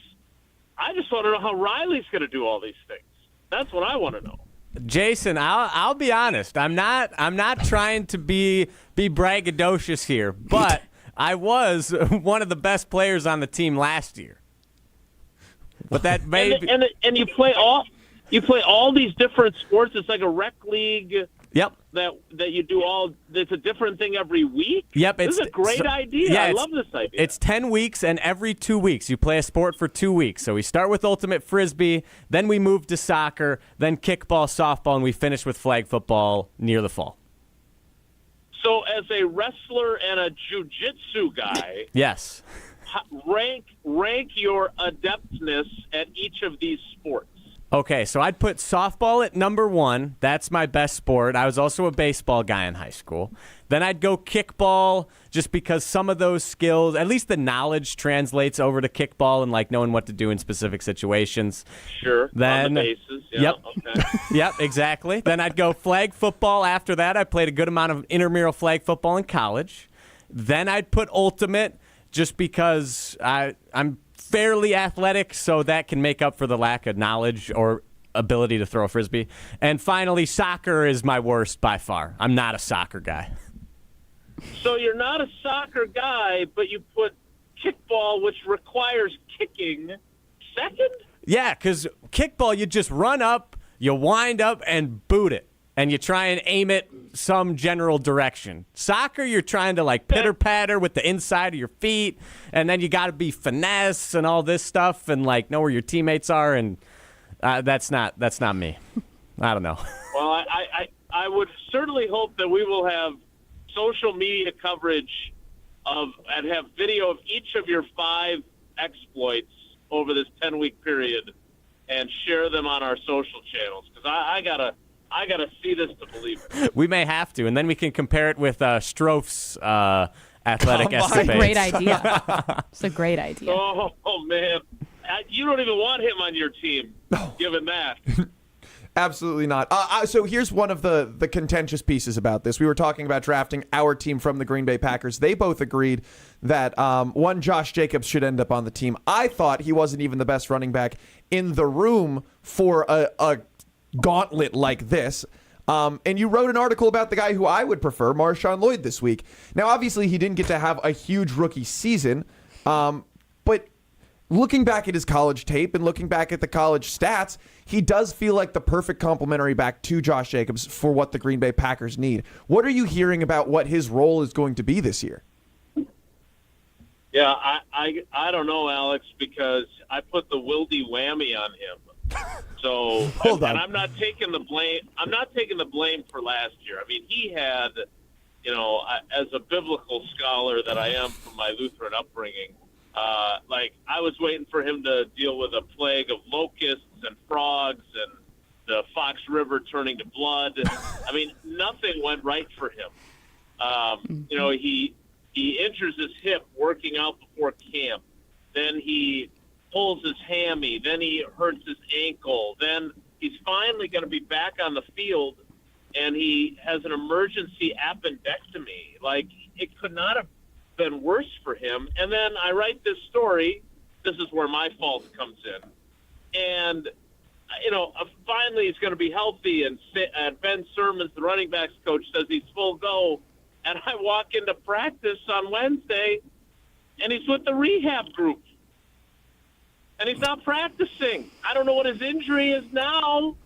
I just want to know how Riley's going to do all these things. That's what I want to know. Jason, I'll be honest. I'm not trying to be braggadocious here, but I was one of the best players on the team last year. But that may and you play all these different sports. It's like a rec league. Yep. That you do all. It's a different thing every week. Yep. This is a great idea. Yeah, I love this idea. It's 10 weeks, and every 2 weeks you play a sport for 2 weeks. So we start with ultimate frisbee, then we move to soccer, then kickball, softball, and we finish with flag football near the fall. So as a wrestler and a jiu-jitsu guy, yes, rank your adeptness at each of these sports. Okay, so I'd put softball at number 1. That's my best sport. I was also a baseball guy in high school. Then I'd go kickball just because some of those skills, at least the knowledge translates over to kickball and like knowing what to do in specific situations. Sure, then, on the bases. Yeah, yep. Okay. Yep, exactly. Then I'd go flag football after that. I played a good amount of intramural flag football in college. Then I'd put ultimate just because I'm fairly athletic, so that can make up for the lack of knowledge or ability to throw a frisbee. And finally, soccer is my worst by far. I'm not a soccer guy. So you're not a soccer guy, but you put kickball, which requires kicking, second? Yeah, because kickball, you just run up, you wind up, and boot it. And you try and aim it some general direction. Soccer, you're trying to like pitter-patter with the inside of your feet, and then you got to be finesse and all this stuff and like know where your teammates are, and that's not me. I don't know. Well, I would certainly hope that we will have social media coverage and have video of each of your 5 exploits over this 10-week period and share them on our social channels, because I gotta see this to believe it. We may have to, and then we can compare it with Stroph's athletic escapades. It's a great idea. It's a great idea. Oh man. You don't even want him on your team, given that. Absolutely not. So here's one of the contentious pieces about this. We were talking about drafting our team from the Green Bay Packers. They both agreed that one Josh Jacobs should end up on the team. I thought he wasn't even the best running back in the room for a gauntlet like this. And you wrote an article about the guy who I would prefer, Marshawn Lloyd, this week. Now, obviously, he didn't get to have a huge rookie season, but looking back at his college tape and looking back at the college stats, he does feel like the perfect complementary back to Josh Jacobs for what the Green Bay Packers need. What are you hearing about what his role is going to be this year? Yeah, I don't know, Alex, because I put the Wilde whammy on him. So Hold on. And I'm not taking the blame. I'm not taking the blame for last year. I mean, he had, as a biblical scholar that I am from my Lutheran upbringing, I was waiting for him to deal with a plague of locusts and frogs and the Fox River turning to blood. I mean, nothing went right for him. He injures his hip working out before camp. Then he pulls his hammy. Then he hurts his ankle. Then he's finally going to be back on the field, and he has an emergency appendectomy. Like, it could not have been worse for him. And then I write this story. This is where my fault comes in. And, finally he's going to be healthy, and Ben Sermons, the running backs coach, says he's full go. And I walk into practice on Wednesday, and he's with the rehab group. And he's not practicing. I don't know what his injury is now.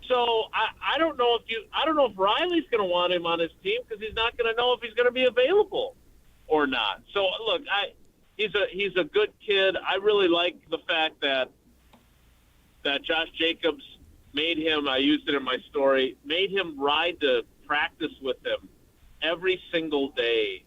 So I don't know if Riley's going to want him on his team, because he's not going to know if he's going to be available or not. So look, he's a good kid. I really like the fact that Josh Jacobs made him, I used it in my story, made him ride to practice with him every single day,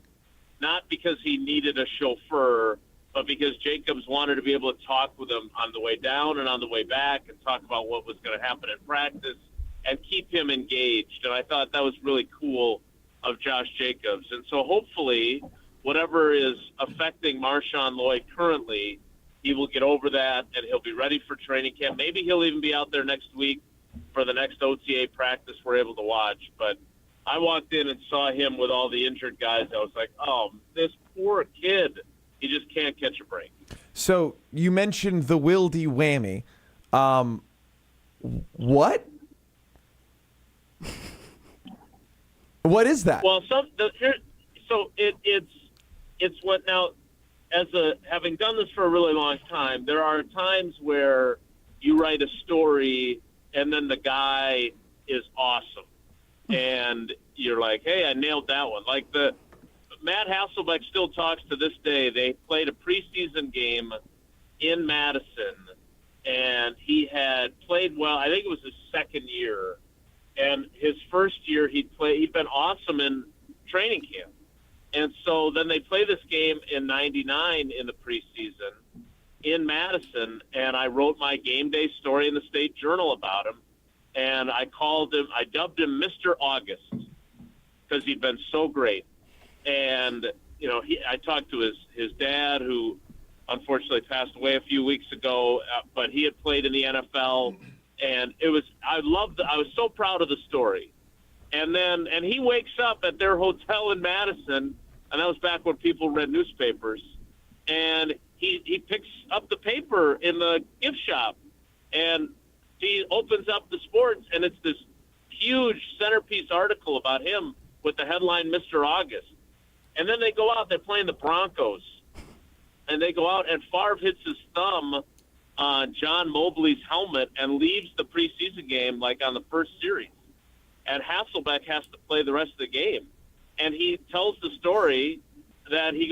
not because he needed a chauffeur, but because Jacobs wanted to be able to talk with him on the way down and on the way back and talk about what was going to happen in practice and keep him engaged. And I thought that was really cool of Josh Jacobs. And so hopefully whatever is affecting Marshawn Lloyd currently, he will get over that and he'll be ready for training camp. Maybe he'll even be out there next week for the next OTA practice we're able to watch. But I walked in and saw him with all the injured guys. I was like, oh, this poor kid. He just can't catch a break. So you mentioned the Wilde whammy. What? What is that? Well, it's what now, having done this for a really long time, there are times where you write a story and then the guy is awesome. And you're like, hey, I nailed that one. Like Matt Hasselbeck still talks to this day. They played a preseason game in Madison, and he had played well. I think it was his second year. And his first year he'd been awesome in training camp. And so then they play this game in 99 in the preseason in Madison, and I wrote my game day story in the State Journal about him. And I dubbed him Mr. August because he'd been so great. And, I talked to his dad, who unfortunately passed away a few weeks ago, but he had played in the NFL. And I was so proud of the story. And he wakes up at their hotel in Madison, and that was back when people read newspapers. And he picks up the paper in the gift shop, and he opens up the sports, and it's this huge centerpiece article about him with the headline, Mr. August. And then they go out, they're playing the Broncos. And they go out, and Favre hits his thumb on John Mobley's helmet and leaves the preseason game like on the first series. And Hasselbeck has to play the rest of the game. And he tells the story that he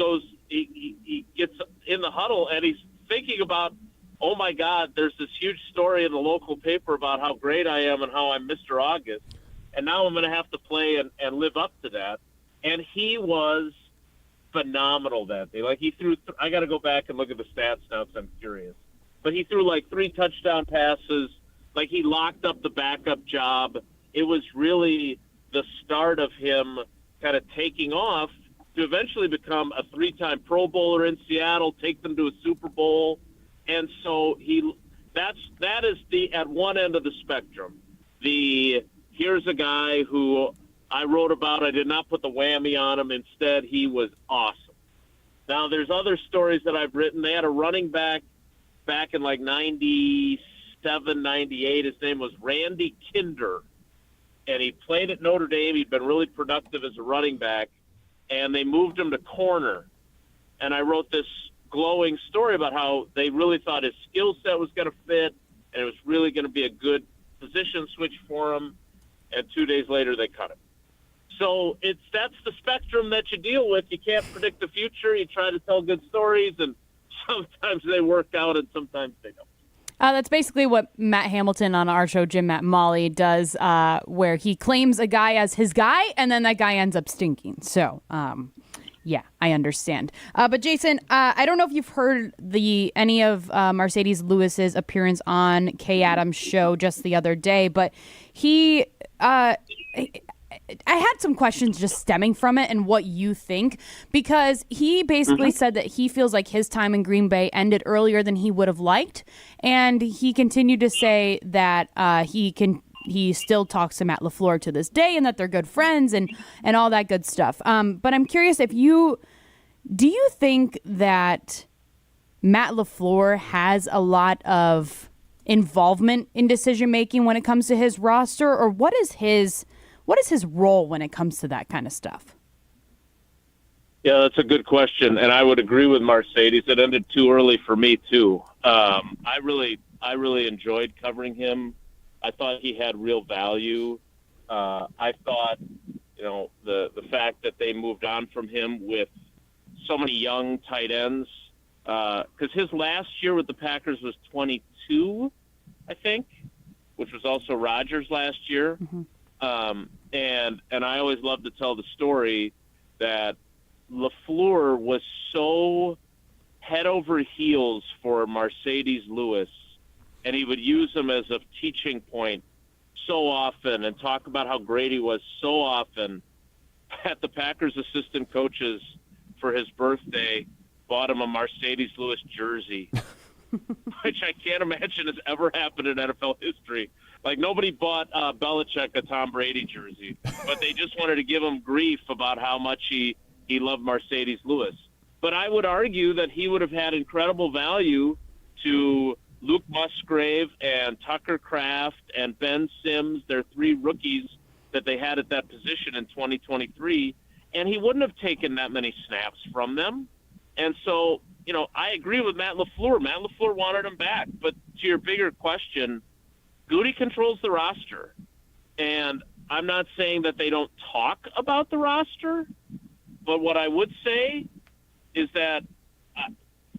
gets in the huddle, and he's thinking about, oh, my God, there's this huge story in the local paper about how great I am and how I'm Mr. August. And now I'm going to have to play and live up to that. And he was phenomenal that day. Like, he threw I got to go back and look at the stats now because I'm curious. But he threw like 3 touchdown passes. Like, he locked up the backup job. It was really the start of him kind of taking off to eventually become a 3-time Pro Bowler in Seattle, take them to a Super Bowl. And so that is at one end of the spectrum. Here's a guy who I wrote about. I did not put the whammy on him. Instead, he was awesome. Now, there's other stories that I've written. They had a running back in like 97, 98. His name was Randy Kinder. And he played at Notre Dame. He'd been really productive as a running back. And they moved him to corner. And I wrote this glowing story about how they really thought his skill set was going to fit, and it was really going to be a good position switch for him. And 2 days later, they cut him. So that's the spectrum that you deal with. You can't predict the future. You try to tell good stories, and sometimes they work out and sometimes they don't. That's basically what Matt Hamilton on our show, Jim, Matt, and Molly, does, where he claims a guy as his guy, and then that guy ends up stinking. So, yeah, I understand. But Jason, I don't know if you've heard any of Mercedes Lewis's appearance on Kay Adams' show just the other day, but he I had some questions just stemming from it and what you think, because he basically said that he feels like his time in Green Bay ended earlier than he would have liked. And he continued to say that he still talks to Matt LaFleur to this day and that they're good friends and all that good stuff. But I'm curious do you think that Matt LaFleur has a lot of involvement in decision making when it comes to his roster, or what is his role when it comes to that kind of stuff? Yeah, that's a good question, and I would agree with Mercedes. It ended too early for me too. I really enjoyed covering him. I thought he had real value. I thought, the fact that they moved on from him with so many young tight ends, because his last year with the Packers was 22, I think, which was also Rodgers' last year. And I always love to tell the story that LaFleur was so head over heels for Mercedes Lewis, and he would use him as a teaching point so often and talk about how great he was so often that the Packers assistant coaches for his birthday bought him a Mercedes Lewis jersey, which I can't imagine has ever happened in NFL history. Like, nobody bought Belichick a Tom Brady jersey, but they just wanted to give him grief about how much he loved Mercedes Lewis. But I would argue that he would have had incredible value to Luke Musgrave and Tucker Kraft and Ben Sims, their three rookies that they had at that position in 2023, and he wouldn't have taken that many snaps from them. And so, I agree with Matt LaFleur. Matt LaFleur wanted him back. But to your bigger question, Goody controls the roster, and I'm not saying that they don't talk about the roster, but what I would say is that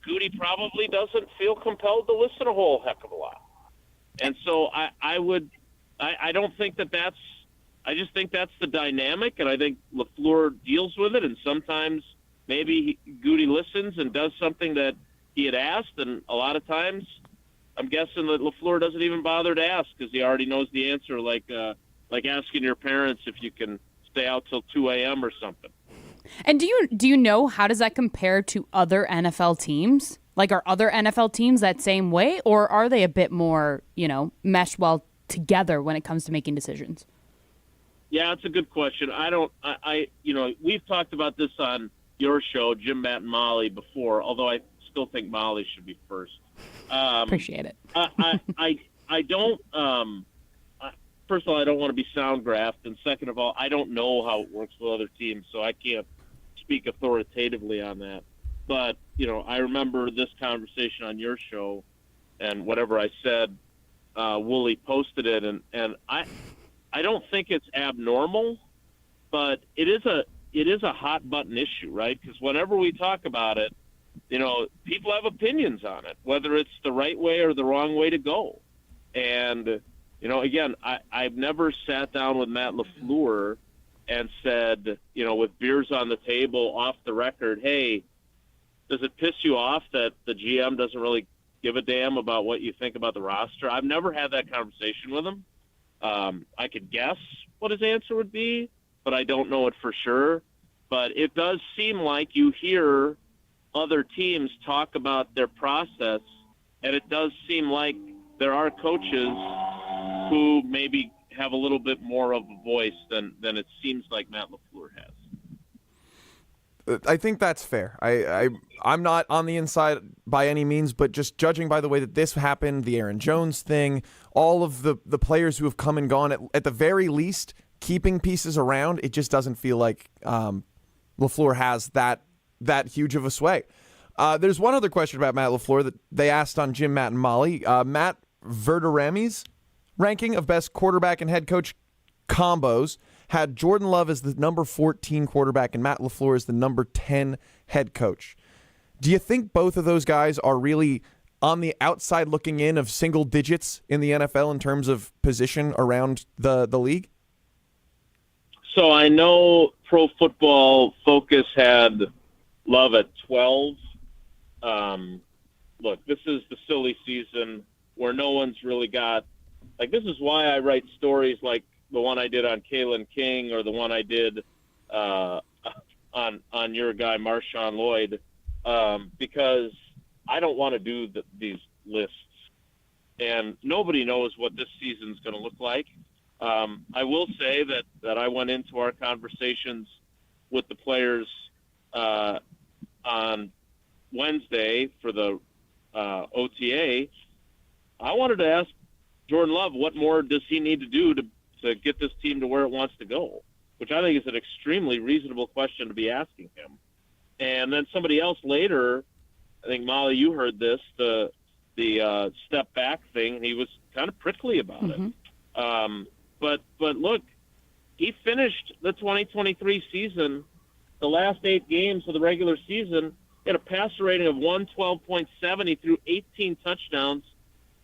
Goody probably doesn't feel compelled to listen a whole heck of a lot. And so I don't think that's – I just think that's the dynamic, and I think LaFleur deals with it, and sometimes maybe Goody listens and does something that he had asked, and a lot of times – I'm guessing that LaFleur doesn't even bother to ask because he already knows the answer, like asking your parents if you can stay out till 2 a.m. or something. And do you know, how does that compare to other NFL teams? Like, are other NFL teams that same way, or are they a bit more, meshed well together when it comes to making decisions? Yeah, it's a good question. We've talked about this on your show, Jim, Matt, and Molly, before, although I still think Molly should be first. Appreciate it. I don't. First of all, I don't want to be sound graphed, and second of all, I don't know how it works with other teams, so I can't speak authoritatively on that. But I remember this conversation on your show, and whatever I said, Wooly posted it, and I don't think it's abnormal, but it is a hot button issue, right? Because whenever we talk about it, people have opinions on it, whether it's the right way or the wrong way to go. And, again, I've never sat down with Matt LaFleur and said, with beers on the table, off the record, hey, does it piss you off that the GM doesn't really give a damn about what you think about the roster? I've never had that conversation with him. I could guess what his answer would be, but I don't know it for sure. But it does seem like you hear other teams talk about their process, and it does seem like there are coaches who maybe have a little bit more of a voice than it seems like Matt LaFleur has. I think that's fair. I'm not on the inside by any means, but just judging by the way that this happened, the Aaron Jones thing, all of the players who have come and gone, at the very least, keeping pieces around, it just doesn't feel like LaFleur has that huge of a sway. There's one other question about Matt LaFleur that they asked on Jim, Matt, and Molly. Matt Verderami's ranking of best quarterback and head coach combos had Jordan Love as the number 14 quarterback and Matt LaFleur as the number 10 head coach. Do you think both of those guys are really on the outside looking in of single digits in the NFL in terms of position around the league? So I know Pro Football Focus had Love at 12. Look, this is the silly season where no one's really got – like, this is why I write stories like the one I did on Kalen King or the one I did on your guy Marshawn Lloyd, because I don't want to do these lists. And nobody knows what this season's going to look like. I will say that I went into our conversations with the players on Wednesday for the OTA. I wanted to ask Jordan Love what more does he need to do to get this team to where it wants to go, which I think is an extremely reasonable question to be asking him. And then somebody else later, I think, Molly, you heard this, the step back thing, and he was kind of prickly about it. But look, he finished the 2023 season, the last 8 games of the regular season, he had a passer rating of 112.7. He threw 18 touchdowns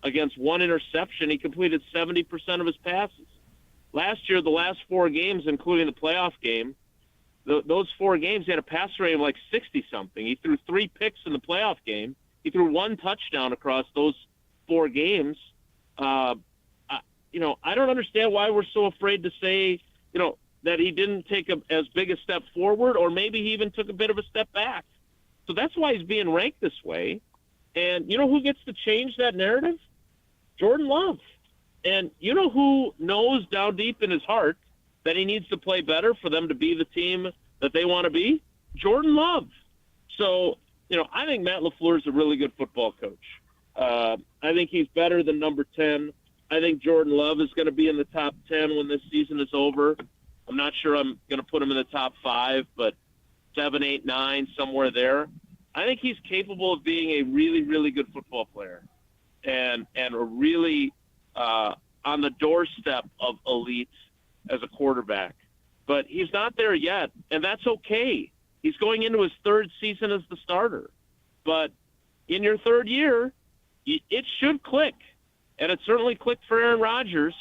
against 1 interception. He completed 70% of his passes. Last year, the last 4 games, including the playoff game, those 4 games, he had a passer rating of like 60-something. He threw 3 picks in the playoff game. He threw 1 touchdown across those 4 games. I don't understand why we're so afraid to say, that he didn't take as big a step forward, or maybe he even took a bit of a step back. So that's why he's being ranked this way. And you know who gets to change that narrative? Jordan Love. And you know who knows down deep in his heart that he needs to play better for them to be the team that they want to be? Jordan Love. So, I think Matt LaFleur is a really good football coach. I think he's better than number 10. I think Jordan Love is going to be in the top 10 when this season is over. I'm not sure I'm going to put him in the top 5, but 7, 8, 9, somewhere there. I think he's capable of being a really, really good football player and a really on the doorstep of elite as a quarterback. But he's not there yet, and that's okay. He's going into his 3rd season as the starter. But in your 3rd year, it should click. And it certainly clicked for Aaron Rodgers,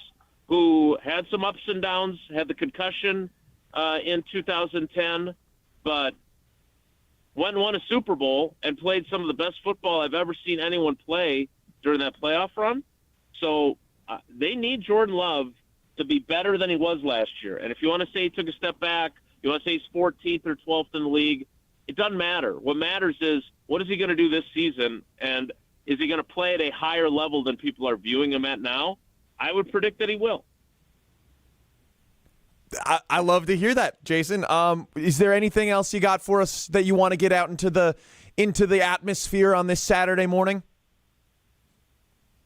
who had some ups and downs, had the concussion in 2010, but went and won a Super Bowl and played some of the best football I've ever seen anyone play during that playoff run. So they need Jordan Love to be better than he was last year. And if you want to say he took a step back, you want to say he's 14th or 12th in the league, it doesn't matter. What matters is, what is he going to do this season, and is he going to play at a higher level than people are viewing him at now? I would predict that he will. I love to hear that, Jason. Is there anything else you got for us that you want to get out into the atmosphere on this Saturday morning?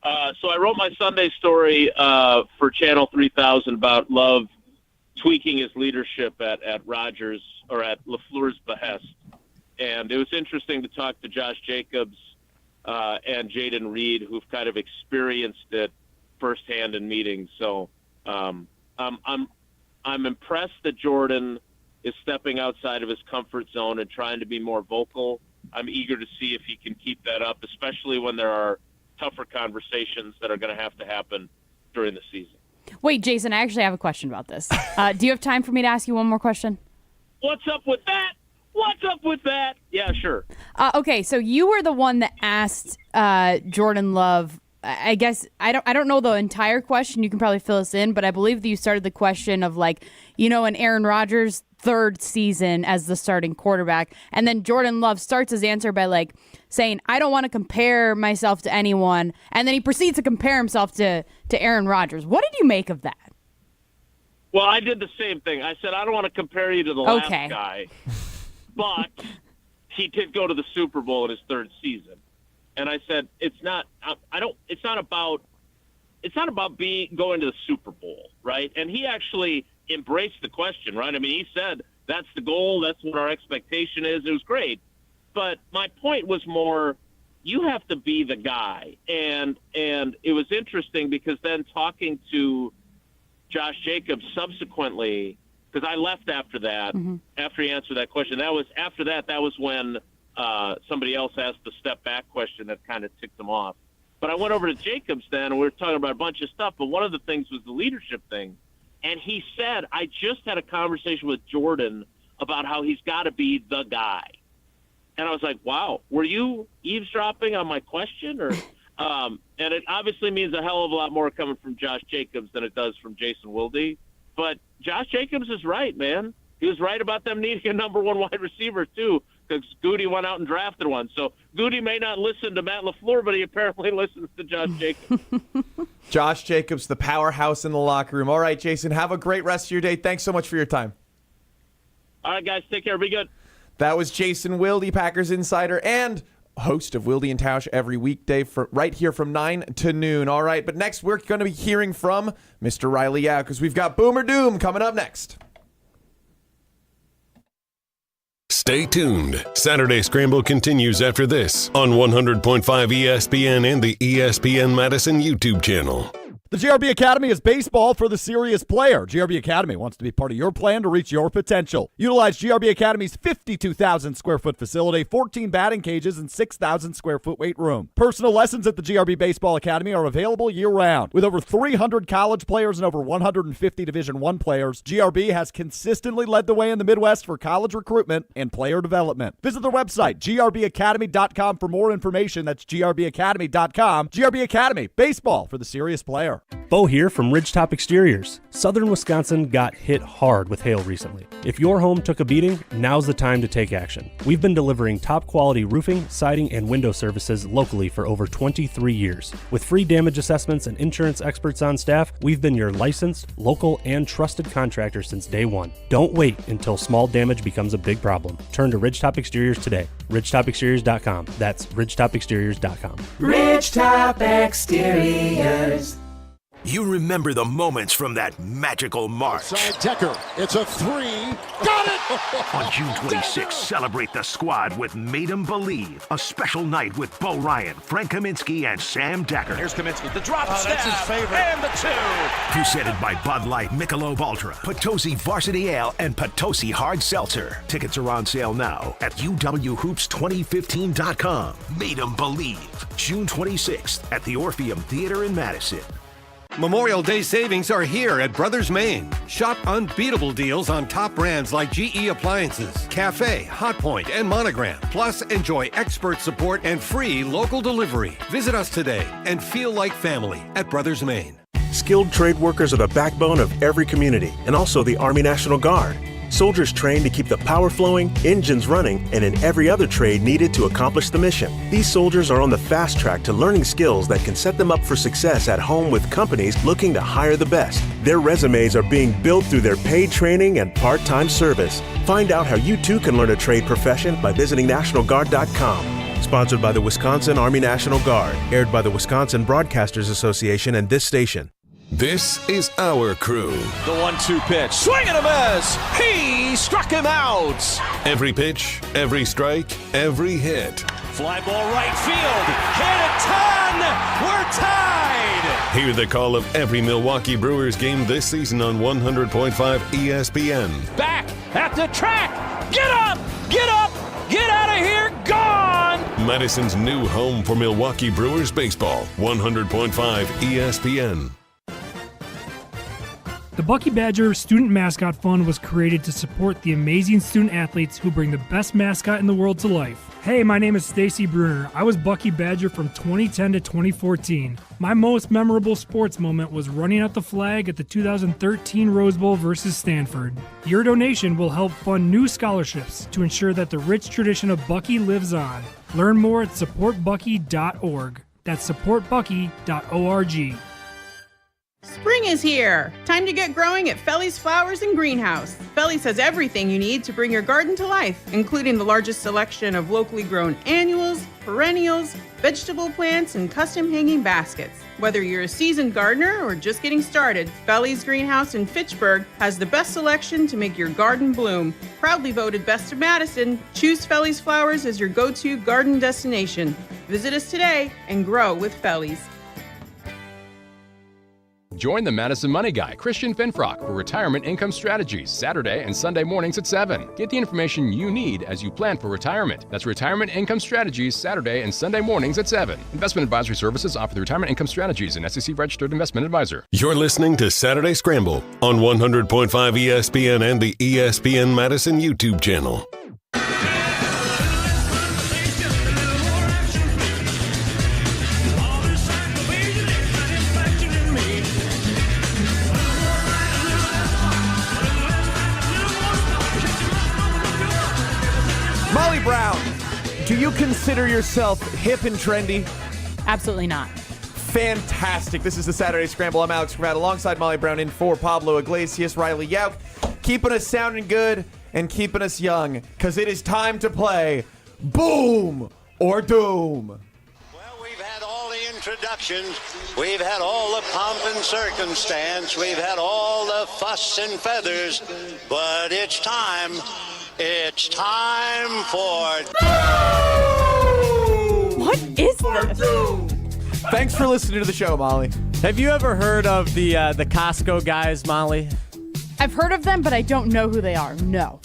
So I wrote my Sunday story for Channel 3000 about Love tweaking his leadership at Rodgers, or at LaFleur's behest. And it was interesting to talk to Josh Jacobs and Jaden Reed, who've kind of experienced it firsthand in meetings. So I'm impressed that Jordan is stepping outside of his comfort zone and trying to be more vocal. I'm eager to see if he can keep that up, especially when there are tougher conversations that are going to happen during the season. Wait, Jason, I actually have a question about this. Do you have time for me to ask you one more question? What's up with that? What's up with that? Yeah, sure. Okay, so you were the one that asked Jordan Love. I guess I don't know the entire question. You can probably fill us in, but I believe that you started the question of in Aaron Rodgers' 3rd season as the starting quarterback, and then Jordan Love starts his answer by saying, "I don't want to compare myself to anyone," and then he proceeds to compare himself to Aaron Rodgers. What did you make of that? Well, I did the same thing. I said, I don't want to compare you to the last guy, but he did go to the Super Bowl in his 3rd season. And I said, it's not about going to the Super Bowl, right? And he actually embraced the question, right? I mean, he said, that's the goal. That's what our expectation is. It was great. But my point was more, you have to be the guy. And it was interesting because then talking to Josh Jacobs subsequently, because I left after that, after he answered that question. That was when somebody else asked the step back question that kind of ticked him off. But I went over to Jacobs then, and we were talking about a bunch of stuff, but one of the things was the leadership thing. And he said, I just had a conversation with Jordan about how he's got to be the guy. And I was like, wow, were you eavesdropping on my question? Or, and it obviously means a hell of a lot more coming from Josh Jacobs than it does from Jason Wilde. But Josh Jacobs is right, man. He was right about them needing a number one wide receiver, too, because Goody went out and drafted one. So Goody may not listen to Matt LaFleur, but he apparently listens to Josh Jacobs. Josh Jacobs, the powerhouse in the locker room. All right, Jason, have a great rest of your day. Thanks so much for your time. All right, guys, take care. Be good. That was Jason Wilde, Packers insider and host of Wilde and Tausch every weekday right here from 9 to noon. All right, but next we're going to be hearing from Mr. Riley Yao because we've got Boomer Doom coming up next. Stay tuned. Saturday Scramble continues after this on 100.5 ESPN and the ESPN Madison YouTube channel. The GRB Academy is baseball for the serious player. GRB Academy wants to be part of your plan to reach your potential. Utilize GRB Academy's 52,000 square foot facility, 14 batting cages, and 6,000 square foot weight room. Personal lessons at the GRB Baseball Academy are available year-round. With over 300 college players and over 150 Division I players, GRB has consistently led the way in the Midwest for college recruitment and player development. Visit their website, grbacademy.com, for more information. That's grbacademy.com. GRB Academy, baseball for the serious player. Bo here from Ridgetop Exteriors. Southern Wisconsin got hit hard with hail recently. If your home took a beating, now's the time to take action. We've been delivering top quality roofing, siding, and window services locally for over 23 years. With free damage assessments and insurance experts on staff, we've been your licensed, local, and trusted contractor since day one. Don't wait until small damage becomes a big problem. Turn to Ridgetop Exteriors today. Ridgetopexteriors.com. That's ridgetopexteriors.com. Ridgetop Exteriors. You remember the moments from that magical March. Outside Decker. It's a three. Got it! On June 26th, celebrate the squad with Made 'em Believe. A special night with Bo Ryan, Frank Kaminsky, and Sam Decker. Here's Kaminsky. The drop stab. That's his favorite. And the two. Presented by Bud Light, Michelob Ultra, Potosi Varsity Ale, and Potosi Hard Seltzer. Tickets are on sale now at uwhoops2015.com. Made 'em Believe. June 26th at the Orpheum Theater in Madison. Memorial Day savings are here at Brothers Maine. Shop unbeatable deals on top brands like GE Appliances, Cafe, Hotpoint, and Monogram. Plus, enjoy expert support and free local delivery. Visit us today and feel like family at Brothers Maine. Skilled trade workers are the backbone of every community and also the Army National Guard. Soldiers trained to keep the power flowing, engines running, and in every other trade needed to accomplish the mission. These soldiers are on the fast track to learning skills that can set them up for success at home with companies looking to hire the best. Their resumes are being built through their paid training and part-time service. Find out how you too can learn a trade profession by visiting NationalGuard.com. Sponsored by the Wisconsin Army National Guard. Aired by the Wisconsin Broadcasters Association and this station. This is our crew. The 1-2 pitch. Swing and a miss. He struck him out. Every pitch, every strike, every hit. Fly ball right field. Hit a ton. We're tied. Hear the call of every Milwaukee Brewers game this season on 100.5 ESPN. Back at the track. Get up. Get up. Get out of here. Gone. Madison's new home for Milwaukee Brewers baseball. 100.5 ESPN. The Bucky Badger Student Mascot Fund was created to support the amazing student athletes who bring the best mascot in the world to life. Hey, my name is Stacy Bruner. I was Bucky Badger from 2010 to 2014. My most memorable sports moment was running out the flag at the 2013 Rose Bowl versus Stanford. Your donation will help fund new scholarships to ensure that the rich tradition of Bucky lives on. Learn more at supportbucky.org. That's supportbucky.org. Spring is here! Time to get growing at Felly's Flowers and Greenhouse. Felly's has everything you need to bring your garden to life, including the largest selection of locally grown annuals, perennials, vegetable plants, and custom hanging baskets. Whether you're a seasoned gardener or just getting started, Felly's Greenhouse in Fitchburg has the best selection to make your garden bloom. Proudly voted Best of Madison, choose Felly's Flowers as your go-to garden destination. Visit us today and grow with Felly's. Join the Madison Money Guy, Christian Finfrock, for Retirement Income Strategies, Saturday and Sunday mornings at 7. Get the information you need as you plan for retirement. That's Retirement Income Strategies, Saturday and Sunday mornings at 7. Investment advisory services offered through Retirement Income Strategies, an SEC-registered investment advisor. You're listening to Saturday Scramble on 100.5 ESPN and the ESPN Madison YouTube channel. Molly Brown, do you consider yourself hip and trendy? Absolutely not. Fantastic. This is the Saturday Scramble. I'm Alex Grad alongside Molly Brown in for Pablo Iglesias, Riley Yauk, keeping us sounding good and keeping us young, because it is time to play Boom or Doom. We've had all the introductions. We've had all the pomp and circumstance. We've had all the fuss and feathers. But it's time. It's time for... What is this? Thanks for listening to the show, Molly. Have you ever heard of the Costco guys, Molly? I've heard of them, but I don't know who they are. No.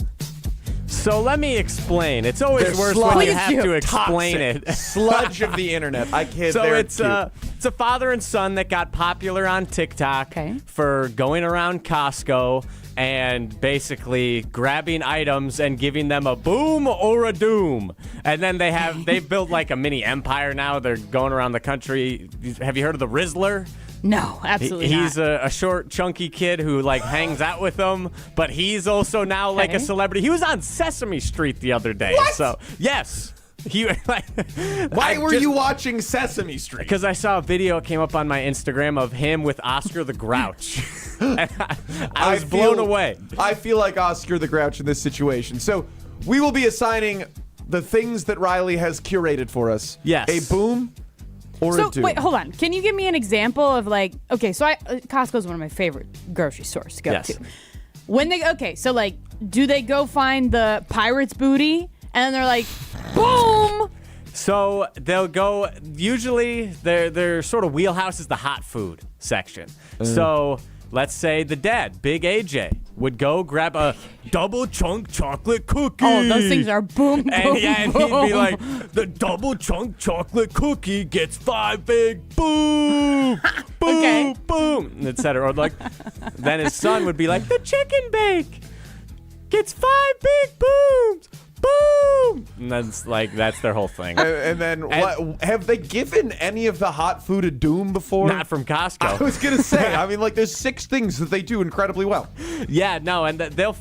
So let me explain. It's always worse when you have to explain it. Sludge of the internet. I can't. So it's a father and son that got popular on TikTok for going around Costco and basically grabbing items and giving them a boom or a doom. And then they've built like a mini empire now. They're going around the country. Have you heard of the Rizzler? No, absolutely not. He's a short, chunky kid who like hangs out with them, but he's also now like a celebrity. He was on Sesame Street the other day. What? So yes. Why were you watching Sesame Street? Because I saw a video came up on my Instagram of him with Oscar the Grouch. I was blown away. I feel like Oscar the Grouch in this situation. So we will be assigning the things that Riley has curated for us. Yes. A boom or a doom. Wait, hold on. Can you give me an example of so Costco is one of my favorite grocery stores to go to. When do they go find the pirate's booty? And they're like, boom! So they'll go, usually their sort of wheelhouse is the hot food section. So let's say the dad, Big AJ, would go grab a double chunk chocolate cookie. Oh, those things are boom, and he'd be boom. like, the double chunk chocolate cookie gets 5 big boom, boom, boom, etc. Or like, then his son would be like, the chicken bake gets 5 big booms. Boom! And that's their whole thing. And then what, have they given any of the hot food a doom before? Not from Costco. I was going to say, I mean, there's 6 things that they do incredibly well. Yeah, no, and they'll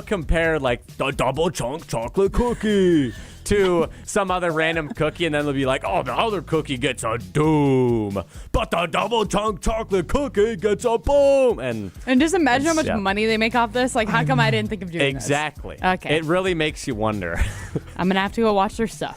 compare the double chunk chocolate cookie to some other random cookie, and then they'll be like, oh, the other cookie gets a doom, but the double chunk chocolate cookie gets a boom. And just imagine how much money they make off this. Like, how come I didn't think of doing this? Exactly. Okay. It really makes you wonder. I'm going to have to go watch their stuff.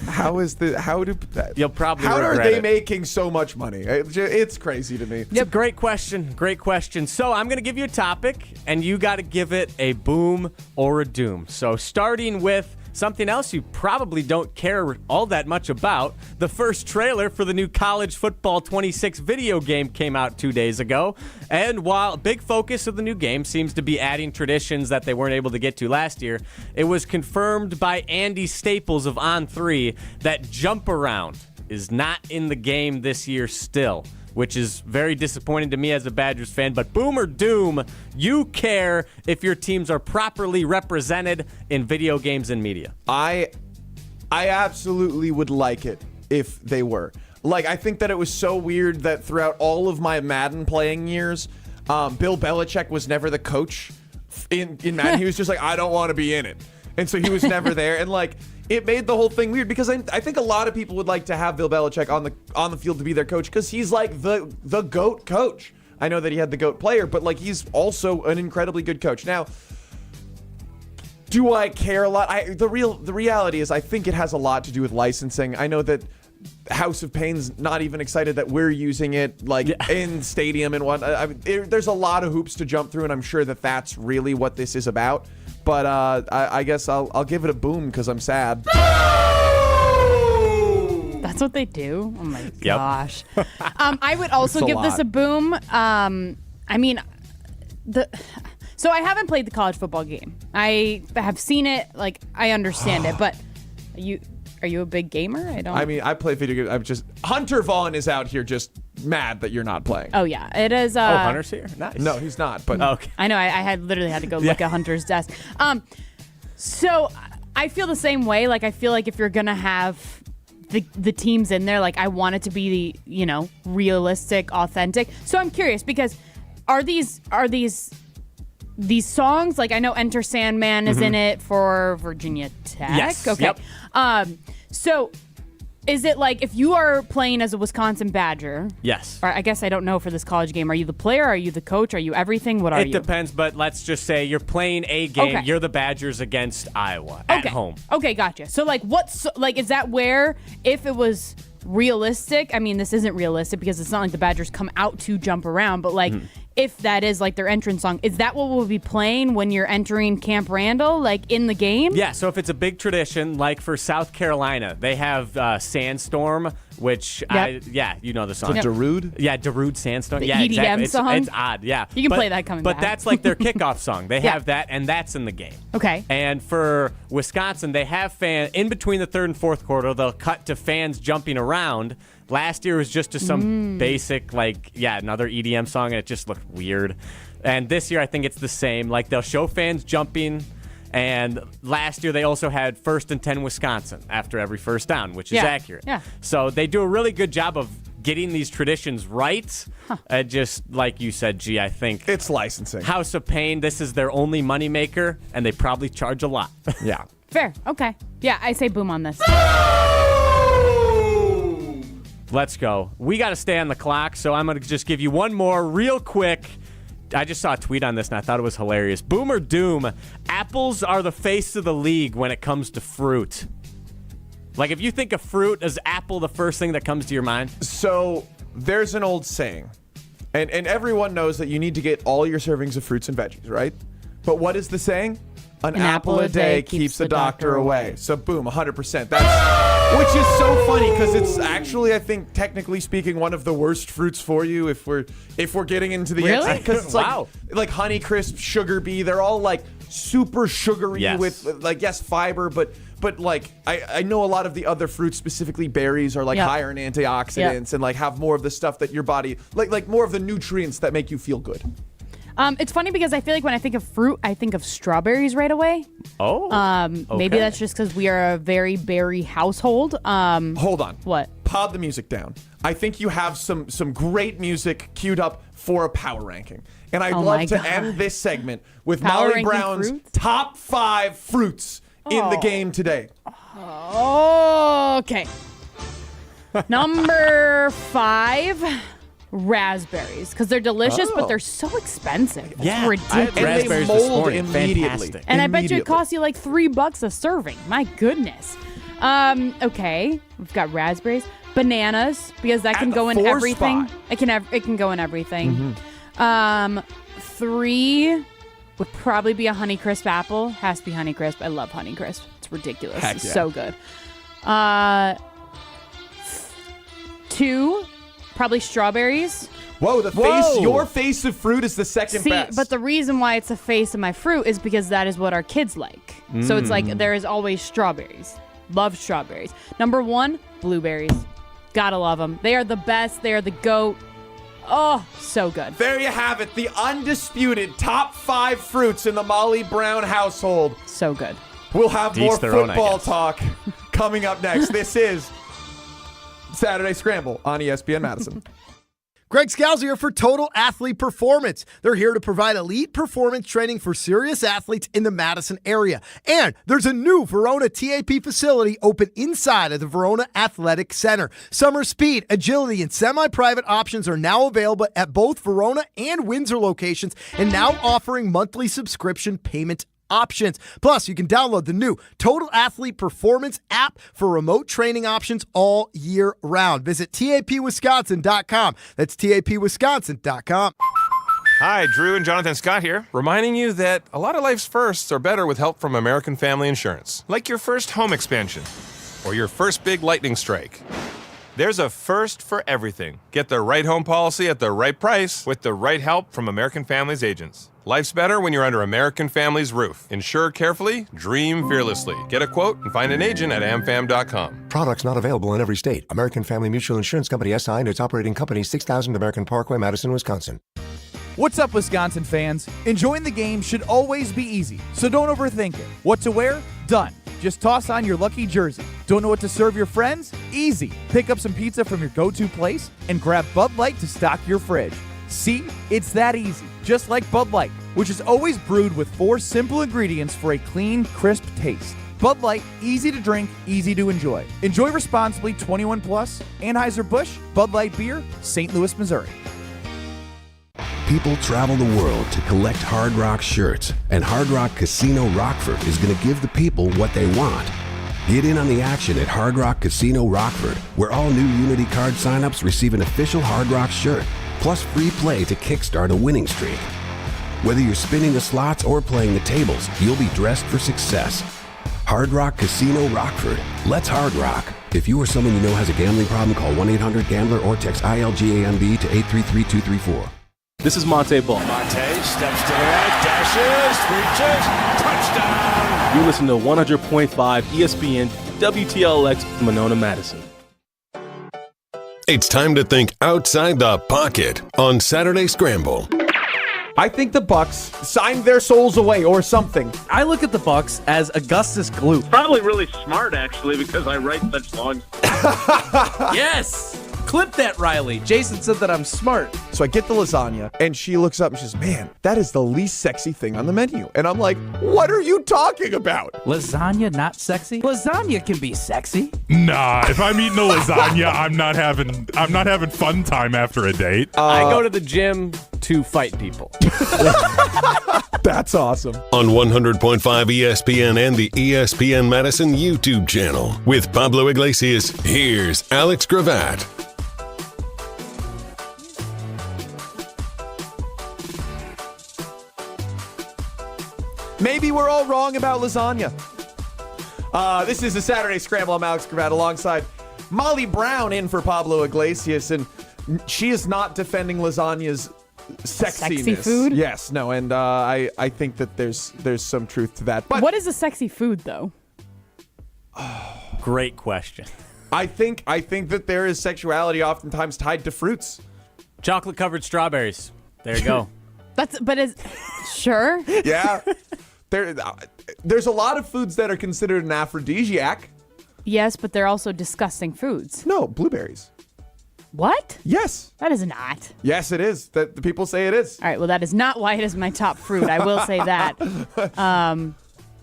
You'll probably How are regret they it. making so much money? It's crazy to me. It's a great question. Great question. So I'm going to give you a topic, and you got to give it a boom or a doom. So starting with something else you probably don't care all that much about. The first trailer for the new College Football 26 video game came out 2 days ago. And while a big focus of the new game seems to be adding traditions that they weren't able to get to last year, it was confirmed by Andy Staples of On3 that Jump Around is not in the game this year still, which is very disappointing to me as a Badgers fan. But boom or doom, you care if your teams are properly represented in video games and media. I absolutely would like it if they were. I think that it was so weird that throughout all of my Madden playing years, Bill Belichick was never the coach in Madden. He was just like, I don't want to be in it. And so he was never there. And it made the whole thing weird because I think a lot of people would like to have Bill Belichick on the field to be their coach because he's like the GOAT coach. I know that he had the GOAT player, but he's also an incredibly good coach. Now, do I care a lot? The reality is I think it has a lot to do with licensing. I know that House of Pain's not even excited that we're using it in stadium and what. There's a lot of hoops to jump through, and I'm sure that that's really what this is about. But I guess I'll give it a boom because I'm sad. That's That's what they do? Oh, my gosh. I would also give this a boom. So I haven't played the college football game. I have seen it. Like, I understand it. But are you a big gamer? I play video games. I'm just... Hunter Vaughn is out here just mad that you're not playing. Oh, yeah. It is... Hunter's here? Nice. No, he's not. But okay. I know. I literally had to go look at Hunter's desk. So I feel the same way. Like, I feel like if you're going to have the teams in there, like, I want it to be, realistic, authentic. So I'm curious because are these songs, like, I know Enter Sandman is in it for Virginia Tech. Yes. Okay. Yep. So is it like if you are playing as a Wisconsin Badger? Yes. Or I guess I don't know for this college game. Are you the player? Are you the coach? Are you everything? What are you? It depends, but let's just say you're playing a game. Okay. You're the Badgers against Iowa at home. Okay, gotcha. So like is that where if it was realistic? I mean, this isn't realistic because it's not like the Badgers come out to jump around, but like if that is like their entrance song, is that what we'll be playing when you're entering Camp Randall, like in the game? Yeah, so if it's a big tradition, like for South Carolina, they have Sandstorm, which you know the song. So Darude? Yeah, Darude Sandstorm. The yeah, EDM exactly. song? It's odd, yeah. You can play that coming back. But that's like their kickoff song. They have that, and that's in the game. Okay. And for Wisconsin, they have in between the third and fourth quarter, they'll cut to fans jumping around. Last year was just to some basic, another EDM song, and it just looked weird. And this year, I think it's the same. Like, they'll show fans jumping, and last year they also had 1st and 10 Wisconsin after every first down, which is accurate. Yeah. So they do a really good job of getting these traditions right. Just like you said, G, I think it's licensing. House of Pain, this is their only moneymaker, and they probably charge a lot. Yeah. Fair. Okay. Yeah, I say boom on this. Let's go. We got to stay on the clock, so I'm going to just give you one more real quick. I just saw a tweet on this, and I thought it was hilarious. Boom or doom, apples are the face of the league when it comes to fruit. Like, if you think of fruit, is apple the first thing that comes to your mind? So there's an old saying, and everyone knows that you need to get all your servings of fruits and veggies, right? But what is the saying? An apple a day keeps the doctor away. So boom, 100%. Which is so funny because it's actually, I think, technically speaking, one of the worst fruits for you if we're getting into the really? Because it's like Honeycrisp, Sugar Bee, they're all like super sugary with like fiber, but like I know a lot of the other fruits, specifically berries, are like higher in antioxidants and like have more of the stuff that your body like more of the nutrients that make you feel good. It's funny because I feel like when I think of fruit, I think of strawberries right away. Oh. Maybe that's just because we are a very berry household. Hold on. What? Pod the music down. I think you have some great music queued up for a power ranking. And I'd love to end this segment with Molly Brown's top 5 fruits in the game today. Okay. Number 5. Raspberries, because they're delicious, but they're so expensive. Yeah, it's ridiculous. I had raspberries this morning. Fantastic. And I bet you it costs you like $3 a serving. My goodness. Okay, we've got raspberries, bananas, because that can go in everything. It can go in everything. 3 would probably be a Honeycrisp apple. Has to be Honeycrisp. I love Honeycrisp. It's ridiculous. It's so good. 2. Probably strawberries. Whoa, your face of fruit is the second best. But the reason why it's the face of my fruit is because that is what our kids like. So it's like there is always strawberries. Love strawberries. Number 1, blueberries. Gotta love them. They are the best. They are the GOAT. Oh, so good. There you have it. The undisputed top 5 fruits in the Molly Brown household. So good. We'll have more football talk coming up next. This is Saturday Scramble on ESPN Madison. Greg Scalzi here for Total Athlete Performance. They're here to provide elite performance training for serious athletes in the Madison area. And there's a new Verona TAP facility open inside of the Verona Athletic Center. Summer speed, agility, and semi-private options are now available at both Verona and Windsor locations and now offering monthly subscription payment options. Plus, you can download the new Total Athlete Performance app for remote training options all year round. Visit tapwisconsin.com. That's tapwisconsin.com. Hi, Drew and Jonathan Scott here, reminding you that a lot of life's firsts are better with help from American Family Insurance. Like your first home expansion or your first big lightning strike. There's a first for everything. Get the right home policy at the right price with the right help from American Family's agents. Life's better when you're under American Family's roof. Insure carefully, dream fearlessly. Get a quote and find an agent at amfam.com. Products not available in every state. American Family Mutual Insurance Company SI and its operating company 6000 American Parkway, Madison, Wisconsin. What's up, Wisconsin fans? Enjoying the game should always be easy, so don't overthink it. What to wear? Done. Just toss on your lucky jersey. Don't know what to serve your friends? Easy. Pick up some pizza from your go-to place and grab Bud Light to stock your fridge. See? It's that easy. Just like Bud Light, which is always brewed with 4 simple ingredients for a clean, crisp taste. Bud Light, easy to drink, easy to enjoy. Enjoy responsibly, 21 plus. Anheuser-Busch, Bud Light Beer, St. Louis, Missouri. People travel the world to collect Hard Rock shirts, and Hard Rock Casino Rockford is going to give the people what they want. Get in on the action at Hard Rock Casino Rockford, where all new Unity card signups receive an official Hard Rock shirt, plus free play to kickstart a winning streak. Whether you're spinning the slots or playing the tables, you'll be dressed for success. Hard Rock Casino Rockford. Let's Hard Rock. If you or someone you know has a gambling problem, call 1-800-GAMBLER or text ILGAMB to 833-234. This is Monte Ball. Monte steps to the right, dashes, reaches, touchdown. You listen to 100.5 ESPN WTLX Monona, Madison. It's time to think outside the pocket on Saturday Scramble. I think the Bucks signed their souls away or something. I look at the Bucks as Augustus Gloop. Probably really smart, actually, because I write such long. Yes! Clip that, Riley. Jason said that I'm smart. So I get the lasagna, and she looks up and she says, man, that is the least sexy thing on the menu. And I'm like, what are you talking about? Lasagna not sexy? Lasagna can be sexy. Nah, if I'm eating a lasagna, I'm not having fun time after a date. I go to the gym to fight people. That's awesome. On 100.5 ESPN and the ESPN Madison YouTube channel. With Pablo Iglesias, here's Alex Gravatt. Maybe we're all wrong about lasagna. This is a Saturday Scramble. I'm Alex Gravatt alongside Molly Brown in for Pablo Iglesias, and she is not defending lasagna's sexiness. Sexy food? Yes, no, and I think that there's some truth to that. But what is a sexy food, though? Great question. I think that there is sexuality oftentimes tied to fruits. Chocolate-covered strawberries. There you go. Sure. Yeah. There's a lot of foods that are considered an aphrodisiac. Yes, but they're also disgusting foods. No, blueberries. What? Yes. That is not. Yes, it is. That the people say it is. All right, well, that is not why it is my top fruit. I will say that.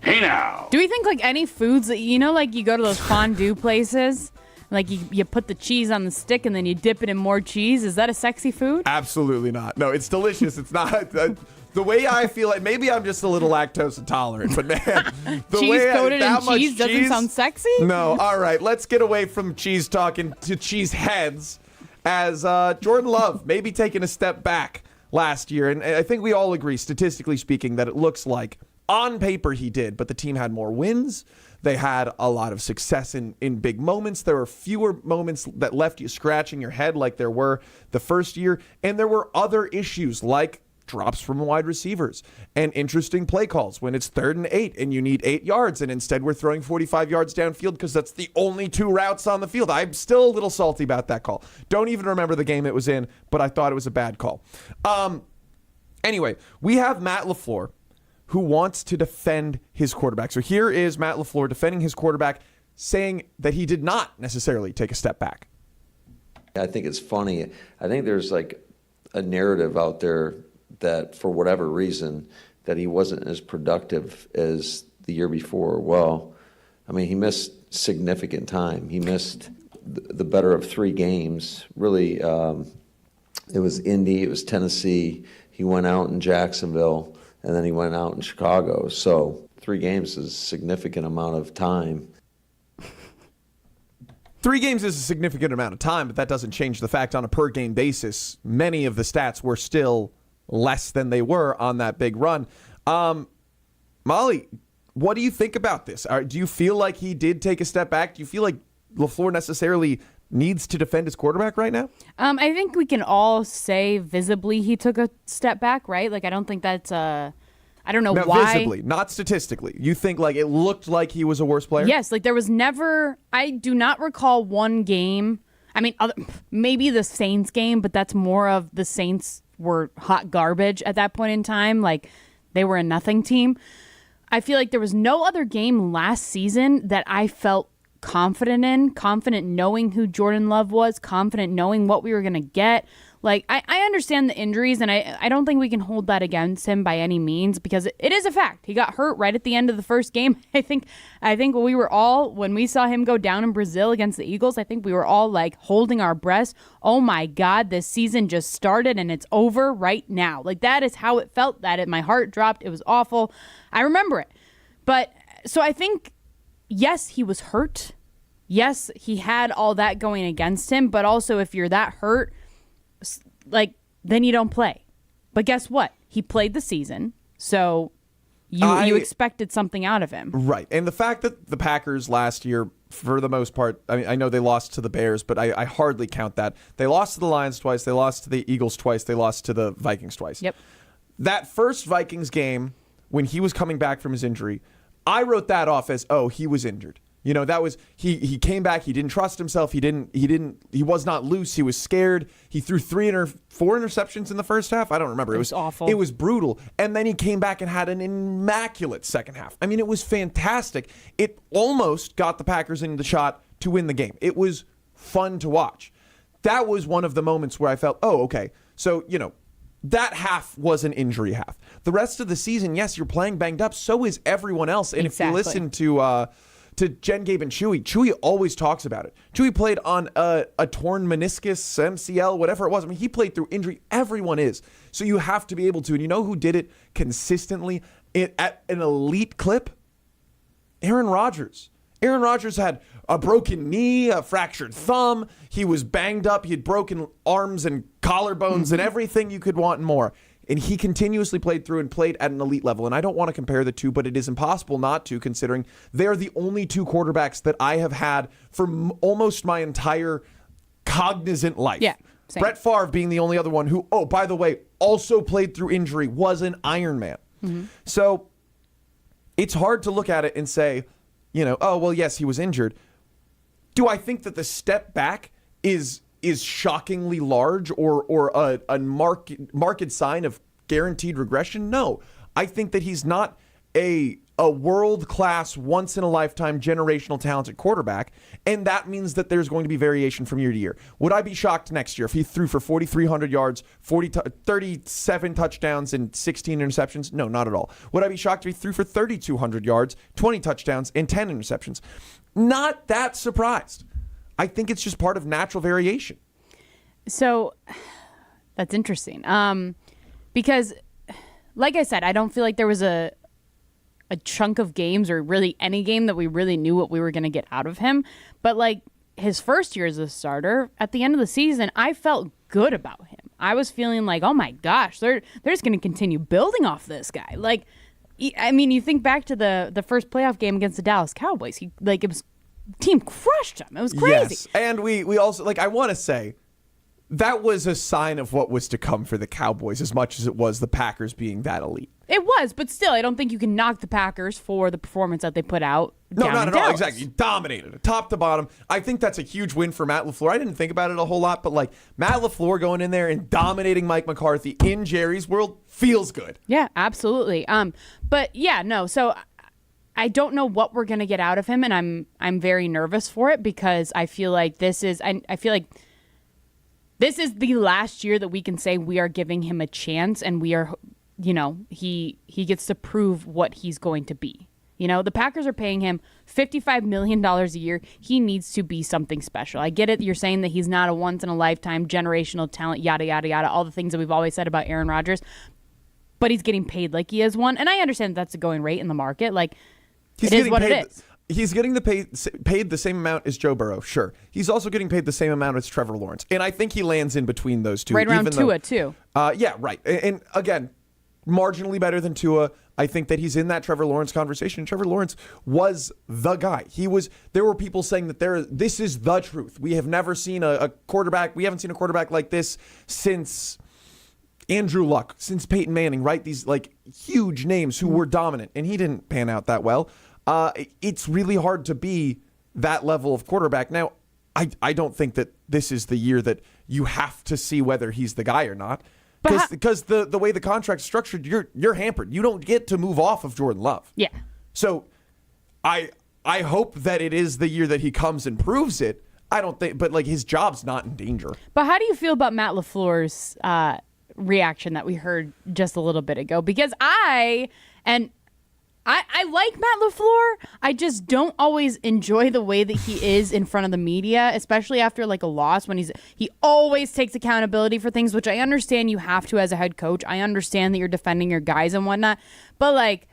Hey now. Do we think like any foods that, like you go to those fondue places, like you put the cheese on the stick and then you dip it in more cheese? Is that a sexy food? Absolutely not. No, it's delicious. It's not. The way I feel like, maybe I'm just a little lactose intolerant, but man, the cheese way coated in much cheese doesn't sound sexy? No. All right, let's get away from cheese talking to cheese heads. As Jordan Love maybe taking a step back last year, and I think we all agree, statistically speaking, that it looks like on paper he did, but the team had more wins. They had a lot of success in big moments. There were fewer moments that left you scratching your head like there were the first year, and there were other issues like drops from wide receivers and interesting play calls when it's 3rd and 8 and you need 8 yards, and instead we're throwing 45 yards downfield because that's the only 2 routes on the field. I'm still a little salty about that call. Don't even remember the game it was in, but I thought it was a bad call. Anyway, we have Matt LaFleur who wants to defend his quarterback. So here is Matt LaFleur defending his quarterback, saying that he did not necessarily take a step back. I think it's funny. I think there's like a narrative out there that for whatever reason that he wasn't as productive as the year before. Well, I mean, he missed significant time. He missed the better of 3 games. Really, it was Indy, it was Tennessee. He went out in Jacksonville, and then he went out in Chicago. So 3 games is a significant amount of time. 3 games is a significant amount of time, but that doesn't change the fact on a per-game basis, many of the stats were still less than they were on that big run. Molly, what do you think about this? Do you feel like he did take a step back? Do you feel like LaFleur necessarily needs to defend his quarterback right now? I think we can all say visibly he took a step back, right? Like, I don't think that's I don't know why. Visibly, not statistically. You think like it looked like he was a worse player? Yes, like there was never, I do not recall one game. I mean, maybe the Saints game, but that's more of the Saints were hot garbage at that point in time. Like, they were a nothing team. I feel like there was no other game last season that I felt confident knowing who Jordan Love was, confident knowing what we were going to get. Like, I understand the injuries, and I don't think we can hold that against him by any means, because it is a fact. He got hurt right at the end of the first game. I think we were all, when we saw him go down in Brazil against the Eagles, I think we were all like holding our breath. Oh my God, this season just started and it's over right now. Like, that is how it felt. My heart dropped. It was awful. I remember it. But so I think, yes, he was hurt. Yes, he had all that going against him. But also, if you're that hurt, like, then you don't play. But guess what? He played the season, so you expected something out of him. Right. And the fact that the Packers last year, for the most part, I mean, I know they lost to the Bears, but I hardly count that. They lost to the Lions twice. They lost to the Eagles twice. They lost to the Vikings twice. Yep. That first Vikings game, when he was coming back from his injury, I wrote that off as, oh, he was injured. You know, that was he came back, he didn't trust himself, he was not loose, he was scared. He threw 4 interceptions in the first half. I don't remember. It was awful. It was brutal. And then he came back and had an immaculate second half. I mean, it was fantastic. It almost got the Packers in the shot to win the game. It was fun to watch. That was one of the moments where I felt, oh, okay. So, you know, that half was an injury half. The rest of the season, yes, you're playing banged up. So is everyone else. And exactly. If you listen to Jen, Gabe, and Chewy always talks about it. Chewy played on a torn meniscus, MCL, whatever it was. I mean, he played through injury. Everyone is. So you have to be able to. And you know who did it consistently at an elite clip? Aaron Rodgers. Aaron Rodgers had a broken knee, a fractured thumb. He was banged up. He had broken arms and collarbones and everything you could want and more. And he continuously played through and played at an elite level. And I don't want to compare the two, but it is impossible not to, considering they're the only two quarterbacks that I have had for almost my entire cognizant life. Yeah, same. Brett Favre being the only other one who, oh, by the way, also played through injury, was an Iron Man. Mm-hmm. So it's hard to look at it and say, you know, oh, well, yes, he was injured. Do I think that the step back is shockingly large or a marked sign of guaranteed regression? No. I think that he's not a world-class, once-in-a-lifetime, generational talented quarterback, and that means that there's going to be variation from year to year. Would I be shocked next year if he threw for 4,300 yards, 37 touchdowns, and 16 interceptions? No, not at all. Would I be shocked if he threw for 3,200 yards, 20 touchdowns, and 10 interceptions? Not that surprised. I think it's just part of natural variation. So that's interesting. Because, like I said, I don't feel like there was a chunk of games or really any game that we really knew what we were going to get out of him. But like his first year as a starter, at the end of the season, I felt good about him. I was feeling like, oh my gosh, they're just going to continue building off this guy. Like, I mean, you think back to the first playoff game against the Dallas Cowboys. Team crushed him. It was crazy. Yes, and we also, like, I want to say, that was a sign of what was to come for the Cowboys as much as it was the Packers being that elite. It was, but still, I don't think you can knock the Packers for the performance that they put out. No, not at all. Exactly. You dominated it, top to bottom. I think that's a huge win for Matt LaFleur. I didn't think about it a whole lot, but like Matt LaFleur going in there and dominating Mike McCarthy in Jerry's world feels good. Yeah, absolutely. But yeah, no. So I don't know what we're gonna get out of him, and I'm very nervous for it because I feel like this is the last year that we can say we are giving him a chance, and we are, you know, he gets to prove what he's going to be. You know, the Packers are paying him $55 million a year. He needs to be something special. I get it. You're saying that he's not a once-in-a-lifetime generational talent, yada, yada, yada, all the things that we've always said about Aaron Rodgers. But he's getting paid like he is one. And I understand that's a going rate in the market. Like, it is what it is. He's getting paid the same amount as Joe Burrow, sure. He's also getting paid the same amount as Trevor Lawrence. And I think he lands in between those two. Right around Tua, too. Yeah, right. And again, marginally better than Tua, I think that he's in that Trevor Lawrence conversation. Trevor Lawrence was the guy. There were people saying that this is the truth. We have never seen a quarterback. We haven't seen a quarterback like this since Andrew Luck, since Peyton Manning, right? These like huge names who were dominant, and he didn't pan out that well. It's really hard to be that level of quarterback. Now, I don't think that this is the year that you have to see whether he's the guy or not. Because the way the contract's structured, you're hampered. You don't get to move off of Jordan Love. Yeah. So I hope that it is the year that he comes and proves it. I don't think, but like his job's not in danger. But how do you feel about Matt LaFleur's reaction that we heard just a little bit ago? Because I like Matt LaFleur. I just don't always enjoy the way that he is in front of the media, especially after like a loss when he always takes accountability for things, which I understand you have to as a head coach. I understand that you're defending your guys and whatnot. But like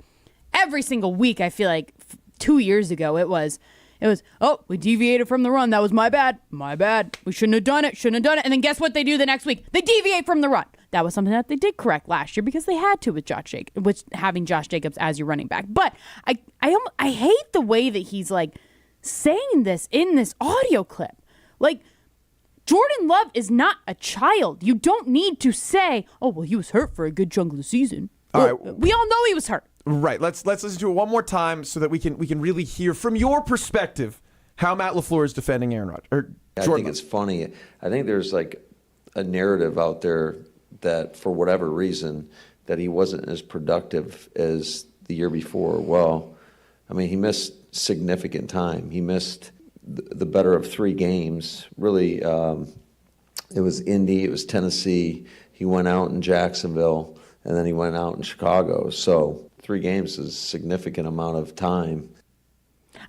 every single week, I feel like 2 years ago, it was, oh, we deviated from the run. That was my bad. My bad. We shouldn't have done it. And then guess what they do the next week? They deviate from the run. That was something that they did correct last year because they had to with having Josh Jacobs as your running back. But I hate the way that he's like saying this in this audio clip. Like, Jordan Love is not a child. You don't need to say, oh, well, he was hurt for a good chunk of the season. All right. We all know he was hurt. Right. Let's listen to it one more time so that we can really hear from your perspective how Matt LaFleur is defending Aaron Rodgers. I think it's funny. I think there's like a narrative out there that for whatever reason that he wasn't as productive as the year before. Well, I mean, he missed significant time. He missed the better of 3 games. Really, it was Indy, it was Tennessee. He went out in Jacksonville, and then he went out in Chicago. So 3 games is a significant amount of time.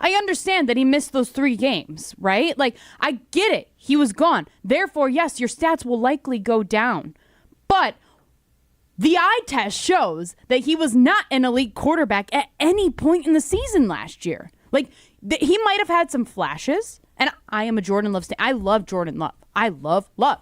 I understand that he missed those 3 games, right? Like, I get it. He was gone. Therefore, yes, your stats will likely go down. But the eye test shows that he was not an elite quarterback at any point in the season last year. Like, he might have had some flashes, and I am a Jordan Love stan. I love Jordan Love. I love Love.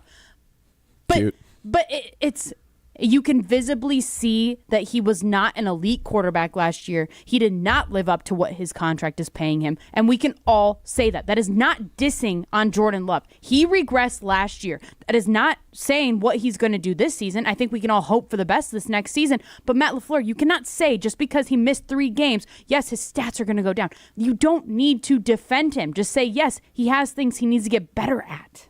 But it's you can visibly see that he was not an elite quarterback last year. He did not live up to what his contract is paying him, and we can all say that. That is not dissing on Jordan Love. He regressed last year. That is not saying what he's going to do this season. I think we can all hope for the best this next season. But Matt LaFleur, you cannot say just because he missed 3 games, yes, his stats are going to go down. You don't need to defend him. Just say, yes, he has things he needs to get better at.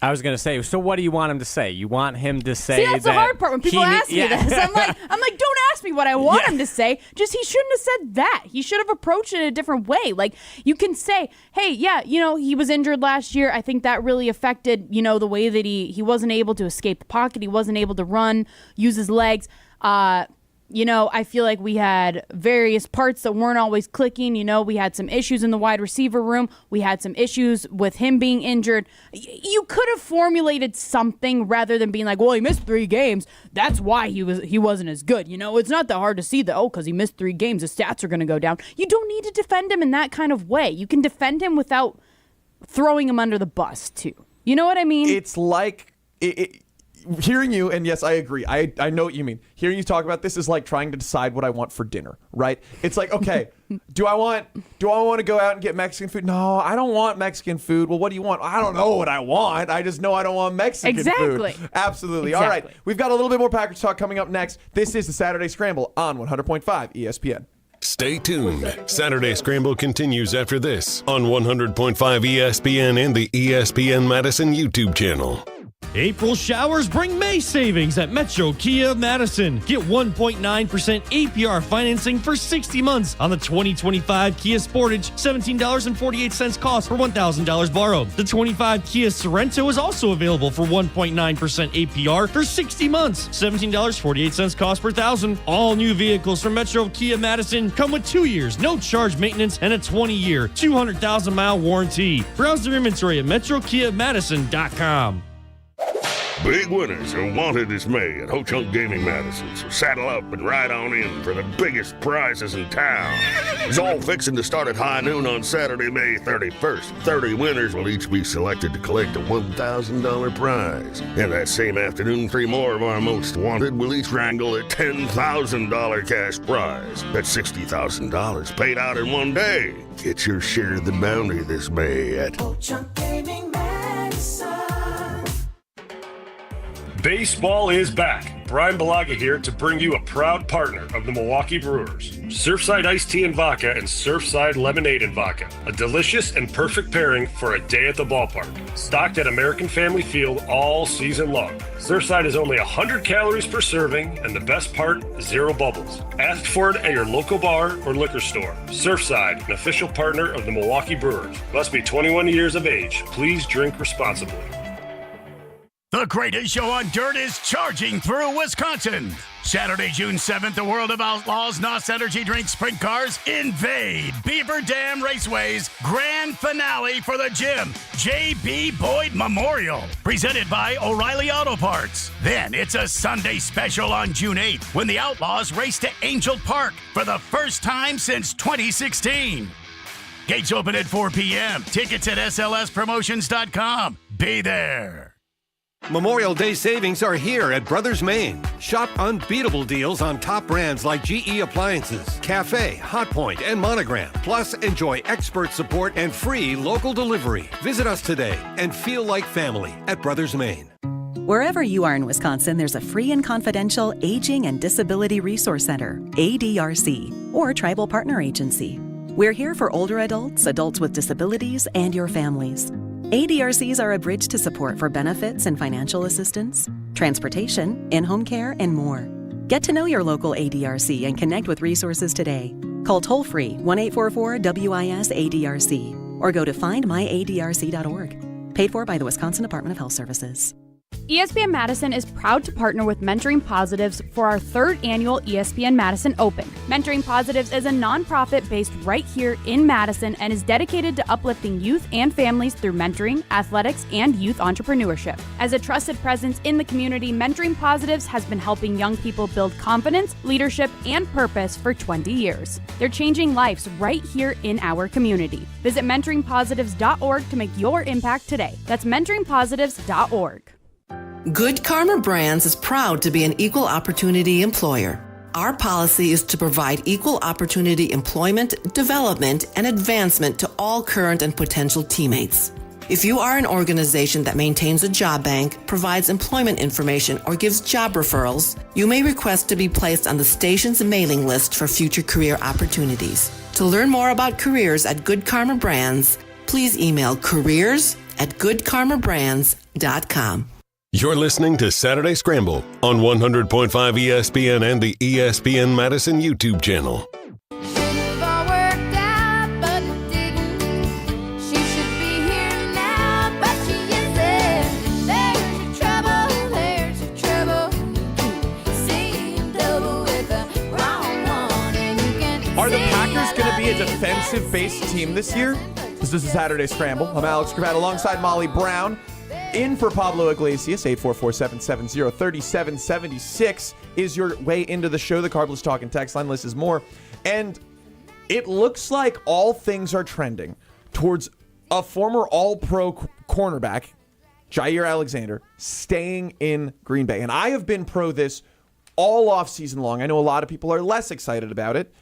I was going to say, so what do you want him to say? You want him to say that's the hard part when people ask me this. I'm like, don't ask me what I want him to say. Just he shouldn't have said that. He should have approached it a different way. Like, you can say, hey, yeah, he was injured last year. I think that really affected, the way that he wasn't able to escape the pocket. He wasn't able to run, use his legs. I feel like we had various parts that weren't always clicking. We had some issues in the wide receiver room. We had some issues with him being injured. You could have formulated something rather than being like, well, he missed 3 games. That's why he wasn't as good. It's not that hard to see that, because he missed 3 games, his stats are going to go down. You don't need to defend him in that kind of way. You can defend him without throwing him under the bus, too. You know what I mean? It's like... Hearing you, and yes, I agree. I know what you mean. Hearing you talk about this is like trying to decide what I want for dinner, right? It's like, okay, do I want to go out and get Mexican food? No, I don't want Mexican food. Well, what do you want? I don't know what I want. I just know I don't want Mexican food. Absolutely. All right. We've got a little bit more Packers talk coming up next. This is the Saturday Scramble on 100.5 ESPN. Stay tuned. Saturday Scramble continues after this on 100.5 ESPN and the ESPN Madison YouTube channel. April showers bring May savings at Metro Kia Madison. Get 1.9% APR financing for 60 months on the 2025 Kia Sportage, $17.48 cost for $1,000 borrowed. The 25 Kia Sorrento is also available for 1.9% APR for 60 months, $17.48 cost per $1,000. All new vehicles from Metro Kia Madison come with 2 years, no charge maintenance, and a 20-year, 200,000-mile warranty. Browse their inventory at MetroKiaMadison.com. Big winners are wanted this May at Ho-Chunk Gaming Madison, so saddle up and ride on in for the biggest prizes in town. It's all fixing to start at high noon on Saturday, May 31st. 30 winners will each be selected to collect a $1,000 prize. And that same afternoon, 3 more of our most wanted will each wrangle a $10,000 cash prize. That's $60,000 paid out in one day. Get your share of the bounty this May at Ho-Chunk Gaming Madison. Baseball is back. Brian Balaga here to bring you a proud partner of the Milwaukee Brewers. Surfside Iced Tea and Vodka and Surfside Lemonade and Vodka. A delicious and perfect pairing for a day at the ballpark. Stocked at American Family Field all season long. Surfside is only 100 calories per serving, and the best part, 0 bubbles. Ask for it at your local bar or liquor store. Surfside, an official partner of the Milwaukee Brewers. Must be 21 years of age. Please drink responsibly. The greatest show on dirt is charging through Wisconsin. Saturday, June 7th, the World of Outlaws NOS Energy Drink Sprint Cars invade Beaver Dam Raceway's grand finale for the Jim J.B. Boyd Memorial, presented by O'Reilly Auto Parts. Then it's a Sunday special on June 8th when the Outlaws race to Angel Park for the first time since 2016. Gates open at 4 p.m. Tickets at slspromotions.com. Be there. Memorial Day savings are here at Brothers Maine. Shop unbeatable deals on top brands like GE Appliances, Cafe, Hotpoint, and Monogram. Plus, enjoy expert support and free local delivery. Visit us today and feel like family at Brothers Maine. Wherever you are in Wisconsin, there's a free and confidential Aging and Disability Resource Center, ADRC, or Tribal Partner Agency. We're here for older adults, adults with disabilities, and your families. ADRCs are a bridge to support for benefits and financial assistance, transportation, in-home care, and more. Get to know your local ADRC and connect with resources today. Call toll-free 1-844-WIS-ADRC or go to findmyadrc.org. Paid for by the Wisconsin Department of Health Services. ESPN Madison is proud to partner with Mentoring Positives for our 3rd annual ESPN Madison Open. Mentoring Positives is a nonprofit based right here in Madison and is dedicated to uplifting youth and families through mentoring, athletics, and youth entrepreneurship. As a trusted presence in the community, Mentoring Positives has been helping young people build confidence, leadership, and purpose for 20 years. They're changing lives right here in our community. Visit mentoringpositives.org to make your impact today. That's mentoringpositives.org. Good Karma Brands is proud to be an equal opportunity employer. Our policy is to provide equal opportunity employment, development, and advancement to all current and potential teammates. If you are an organization that maintains a job bank, provides employment information, or gives job referrals, you may request to be placed on the station's mailing list for future career opportunities. To learn more about careers at Good Karma Brands, please email careers@goodkarmabrands.com. You're listening to Saturday Scramble on 100.5 ESPN and the ESPN Madison YouTube channel. Are the Packers going to be a defensive-based team this year? This is a Saturday Scramble. I'm Alex Gravatt alongside Molly Brown. In for Pablo Iglesias, 844-770-3776 is your way into the show. The Cardinals Talking text line list is more. And it looks like all things are trending towards a former All-Pro cornerback, Jaire Alexander, staying in Green Bay. And I have been pro this all off season long. I know a lot of people are less excited about it.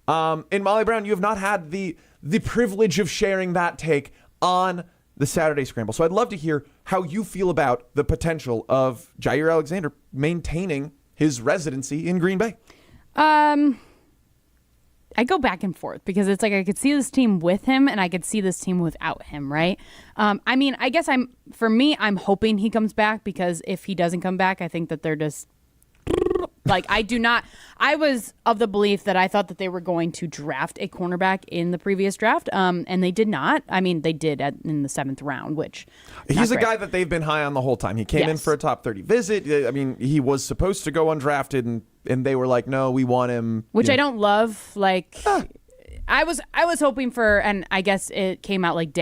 And Molly Brown, you have not had the privilege of sharing that take on the Saturday Scramble. So I'd love to hear how you feel about the potential of Jaire Alexander maintaining his residency in Green Bay. I go back and forth because it's like I could see this team with him and I could see this team without him, right? I mean, I guess I'm hoping he comes back, because if he doesn't come back, I think that they're just like, I was of the belief that I thought that they were going to draft a cornerback in the previous draft, and they did not. I mean, they did in the 7th round, which he's a guy that they've been high on the whole time. He came in for a top 30 visit. I mean, he was supposed to go undrafted, and they were like, no, we want him. Which I don't love. Like, I was hoping for, and I guess it came out like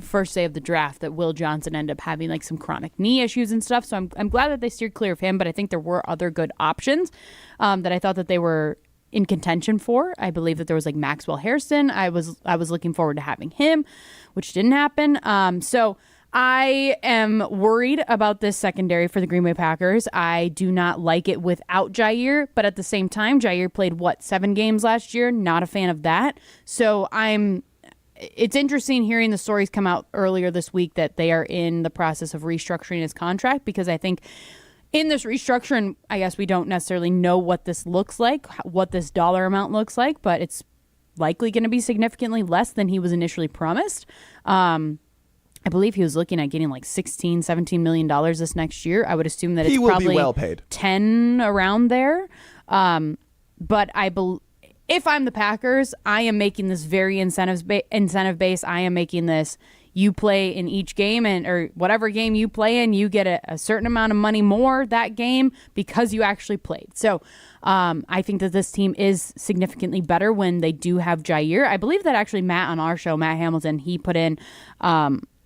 first day of the draft, that Will Johnson ended up having like some chronic knee issues and stuff. So I'm glad that they steered clear of him, but I think there were other good options that I thought that they were in contention for. I believe that there was like Maxwell Harrison. I was looking forward to having him, which didn't happen. So I am worried about this secondary for the Green Bay Packers. I do not like it without Jaire, but at the same time, Jaire played 7 games last year? Not a fan of that. So it's interesting hearing the stories come out earlier this week that they are in the process of restructuring his contract, because I think in this restructuring, I guess we don't necessarily know what this looks like, what this dollar amount looks like, but it's likely going to be significantly less than he was initially promised. I believe he was looking at getting like $16, $17 million this next year. I would assume that he it's will probably be well paid. 10 around there. But if I'm the Packers, I am making this very incentive based. I am making this, you play in each game, or whatever game you play in, you get a certain amount of money more that game because you actually played. So I think that this team is significantly better when they do have Jaire. I believe that actually Matt on our show, Matt Hamilton, he put in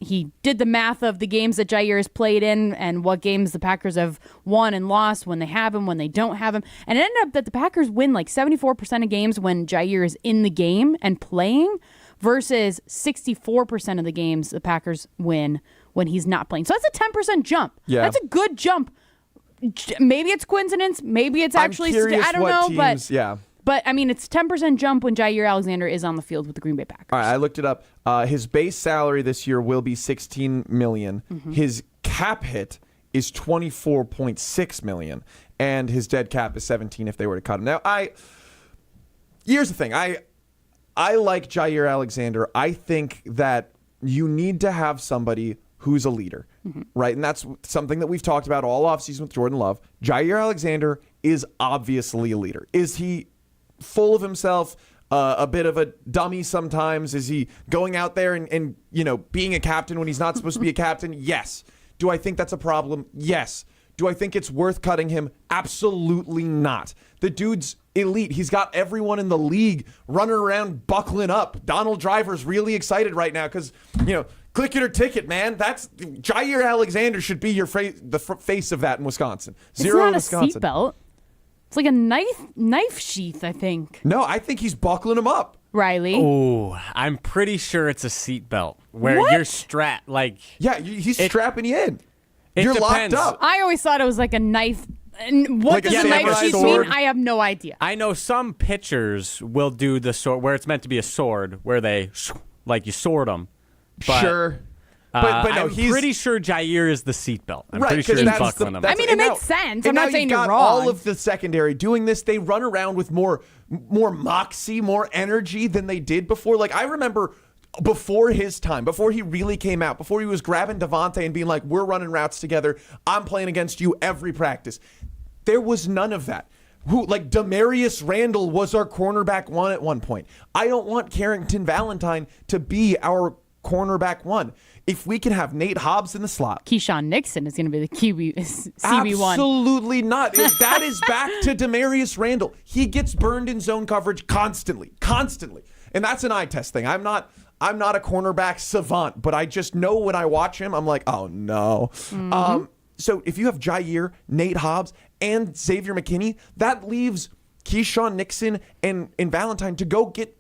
he did the math of the games that Jaire has played in and what games the Packers have won and lost when they have him, when they don't have him. And it ended up that the Packers win like 74% of games when Jaire is in the game and playing versus 64% of the games the Packers win when he's not playing. So that's a 10% jump. Yeah. That's a good jump. Maybe it's coincidence. Maybe it's actually, I don't know, teams, But, I mean, it's 10% jump when Jaire Alexander is on the field with the Green Bay Packers. All right, I looked it up. His base salary this year will be $16 million. Mm-hmm. His cap hit is $24.6 million. And his dead cap is $17 if they were to cut him. Now, here's the thing. I like Jaire Alexander. I think that you need to have somebody who's a leader, right? And that's something that we've talked about all offseason with Jordan Love. Jaire Alexander is obviously a leader. Is he full of himself, a bit of a dummy sometimes? Is he going out there and being a captain when he's not supposed to be a captain? Yes. Do I think that's a problem? Yes. Do I think it's worth cutting him? Absolutely not. The dude's elite. He's got everyone in the league running around buckling up. Donald Driver's really excited right now because, click it or ticket, man. That's Jaire Alexander should be the face of that in Wisconsin. Zero in Wisconsin. It's not a seatbelt. It's like a knife sheath, I think. No, I think he's buckling him up. Riley. Oh, I'm pretty sure it's a seatbelt where you're strapped. He's strapping you in. You're locked up. I always thought it was like a knife. And what does a knife sheath mean? I have no idea. I know some pitchers will do the sword where it's meant to be a sword, where they you sword them. But, sure. But no, I'm pretty sure Jaire is the seatbelt. I'm right, pretty sure he's buckling them. I mean, it makes sense. I'm not saying you're wrong. All of the secondary doing this, they run around with more moxie, more energy than they did before. Like, I remember before his time, before he really came out, before he was grabbing Devontae and being like, we're running routes together, I'm playing against you every practice. There was none of that. Demarius Randall was our cornerback one at one point. I don't want Carrington Valentine to be our cornerback one. If we can have Nate Hobbs in the slot. Keyshawn Nixon is going to be the CB1. Absolutely not. That is back to Demarius Randall. He gets burned in zone coverage constantly. And that's an eye test thing. I'm not a cornerback savant, but I just know when I watch him, I'm like, oh no. Mm-hmm. So if you have Jaire, Nate Hobbs, and Xavier McKinney, that leaves Keyshawn Nixon and Valentine to go get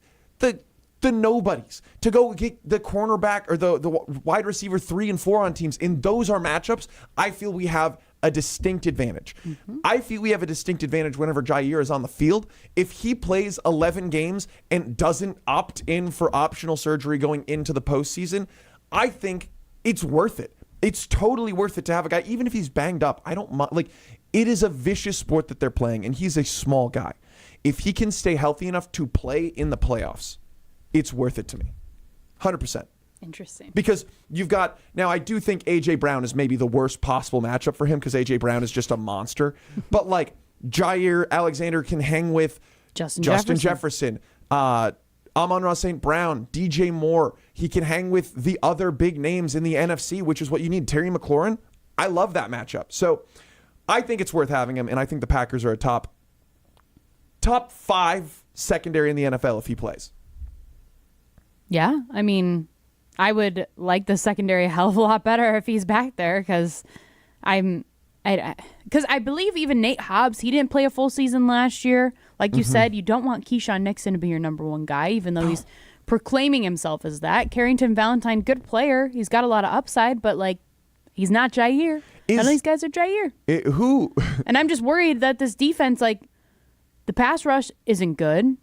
the nobodies, to go get the cornerback or the wide receiver 3 and 4 on teams. And those are matchups I feel we have a distinct advantage. Mm-hmm. I feel we have a distinct advantage whenever Jaire is on the field. If he plays 11 games and doesn't opt in for optional surgery going into the postseason, I think it's worth it. It's totally worth it to have a guy, even if he's banged up. I don't mind. It is a vicious sport that they're playing, and he's a small guy. If he can stay healthy enough to play in the playoffs, it's worth it to me. 100%. Interesting. Because you've got, now I do think A.J. Brown is maybe the worst possible matchup for him because A.J. Brown is just a monster. But Jaire Alexander can hang with Justin Jefferson, Amon-Ra St. Brown, DJ Moore. He can hang with the other big names in the NFC, which is what you need. Terry McLaurin. I love that matchup. So I think it's worth having him, and I think the Packers are a top 5 secondary in the NFL if he plays. Yeah, I mean, I would like the secondary a hell of a lot better if he's back there because I believe even Nate Hobbs, he didn't play a full season last year. Like you said, you don't want Keyshawn Nixon to be your number one guy, even though he's proclaiming himself as that. Carrington Valentine, good player. He's got a lot of upside, but like he's not Jaire. None of these guys are Jaire. Who? And I'm just worried that this defense, like the pass rush isn't good.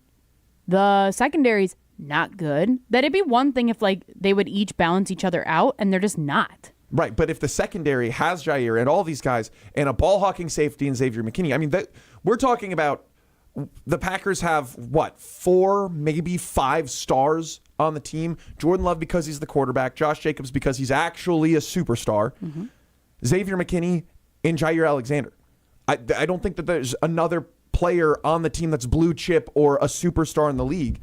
The secondary's not good. That it'd be one thing if like they would each balance each other out, and they're just not. Right, but if the secondary has Jaire and all these guys and a ball hawking safety and Xavier McKinney, I mean, we're talking about the Packers have, 4, maybe 5 stars on the team. Jordan Love because he's the quarterback. Josh Jacobs because he's actually a superstar. Xavier McKinney and Jaire Alexander. I don't think that there's another player on the team that's blue chip or a superstar in the league.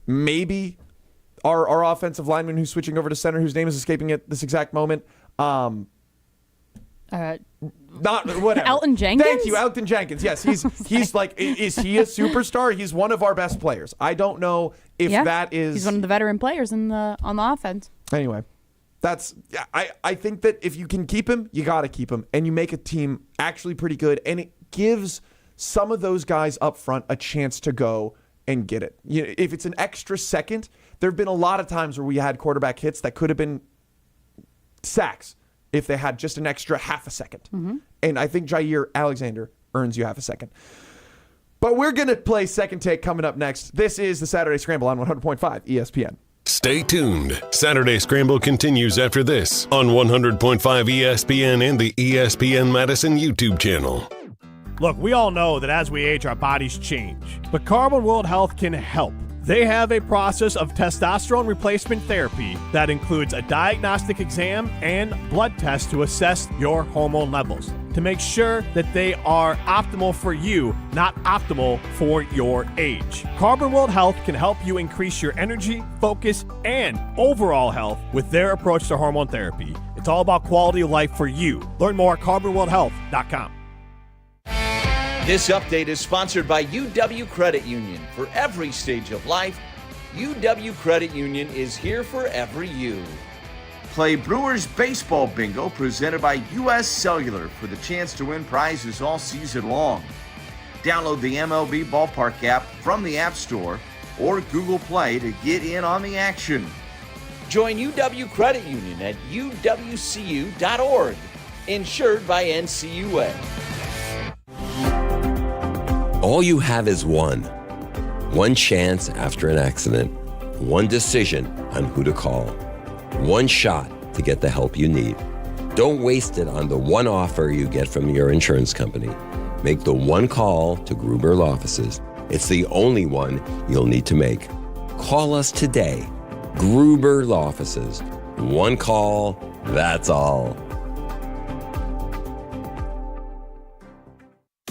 Maybe our offensive lineman who's switching over to center, whose name is escaping at this exact moment. Not whatever. Elton Jenkins? Thank you, Elton Jenkins. Yes, he's like, is he a superstar? He's one of our best players. I don't know if that is. He's one of the veteran players on the offense. Anyway, I think that if you can keep him, you got to keep him, and you make a team actually pretty good, and it gives some of those guys up front a chance to go and get it. You know, if it's an extra second, there have been a lot of times where we had quarterback hits that could have been sacks if they had just an extra half a second. And I think Jaire Alexander earns you half a second. But we're going to play Second Take coming up next. This is the Saturday Scramble on 100.5 ESPN. Stay tuned. Saturday Scramble continues after this on 100.5 ESPN and the ESPN Madison YouTube channel. Look, we all know that as we age, our bodies change. But Carbon World Health can help. They have a process of testosterone replacement therapy that includes a diagnostic exam and blood tests to assess your hormone levels to make sure that they are optimal for you, not optimal for your age. Carbon World Health can help you increase your energy, focus, and overall health with their approach to hormone therapy. It's all about quality of life for you. Learn more at carbonworldhealth.com. This update is sponsored by UW Credit Union. For every stage of life, UW Credit Union is here for every you. Play Brewers Baseball Bingo presented by U.S. Cellular for the chance to win prizes all season long. Download the MLB Ballpark app from the App Store or Google Play to get in on the action. Join UW Credit Union at uwcu.org. Insured by NCUA. All you have is one chance after an accident, one decision on who to call, one shot to get the help you need. Don't waste it on the one offer you get from your insurance company. Make the one call to Gruber Law Offices. It's the only one you'll need to make. Call us today. Gruber Law Offices. One call, that's all.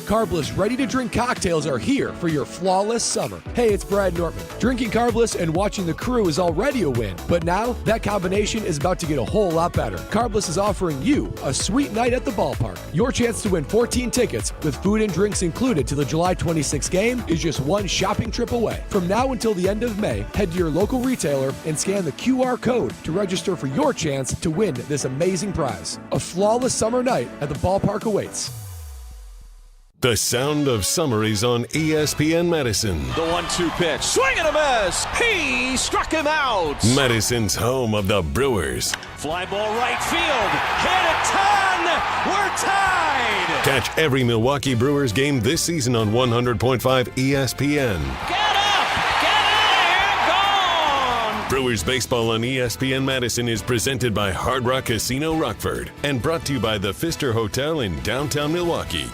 Carbless ready-to-drink cocktails are here for your flawless summer. Hey, it's Brad Nortman. Drinking Carbless and watching the crew is already a win, but now that combination is about to get a whole lot better. Carbless is offering you a sweet night at the ballpark. Your chance to win 14 tickets with food and drinks included to the July 26th game is just one shopping trip away. From now until the end of May, head to your local retailer and scan the QR code to register for your chance to win this amazing prize. A flawless summer night at the ballpark awaits. The sound of summer is on ESPN Madison. The 1-2 pitch. Swing and a miss. He struck him out. Madison's home of the Brewers. Fly ball right field. Hit a ton. We're tied. Catch every Milwaukee Brewers game this season on 100.5 ESPN. Get up. Get in there. Gone. Brewers baseball on ESPN Madison is presented by Hard Rock Casino Rockford and brought to you by the Pfister Hotel in downtown Milwaukee.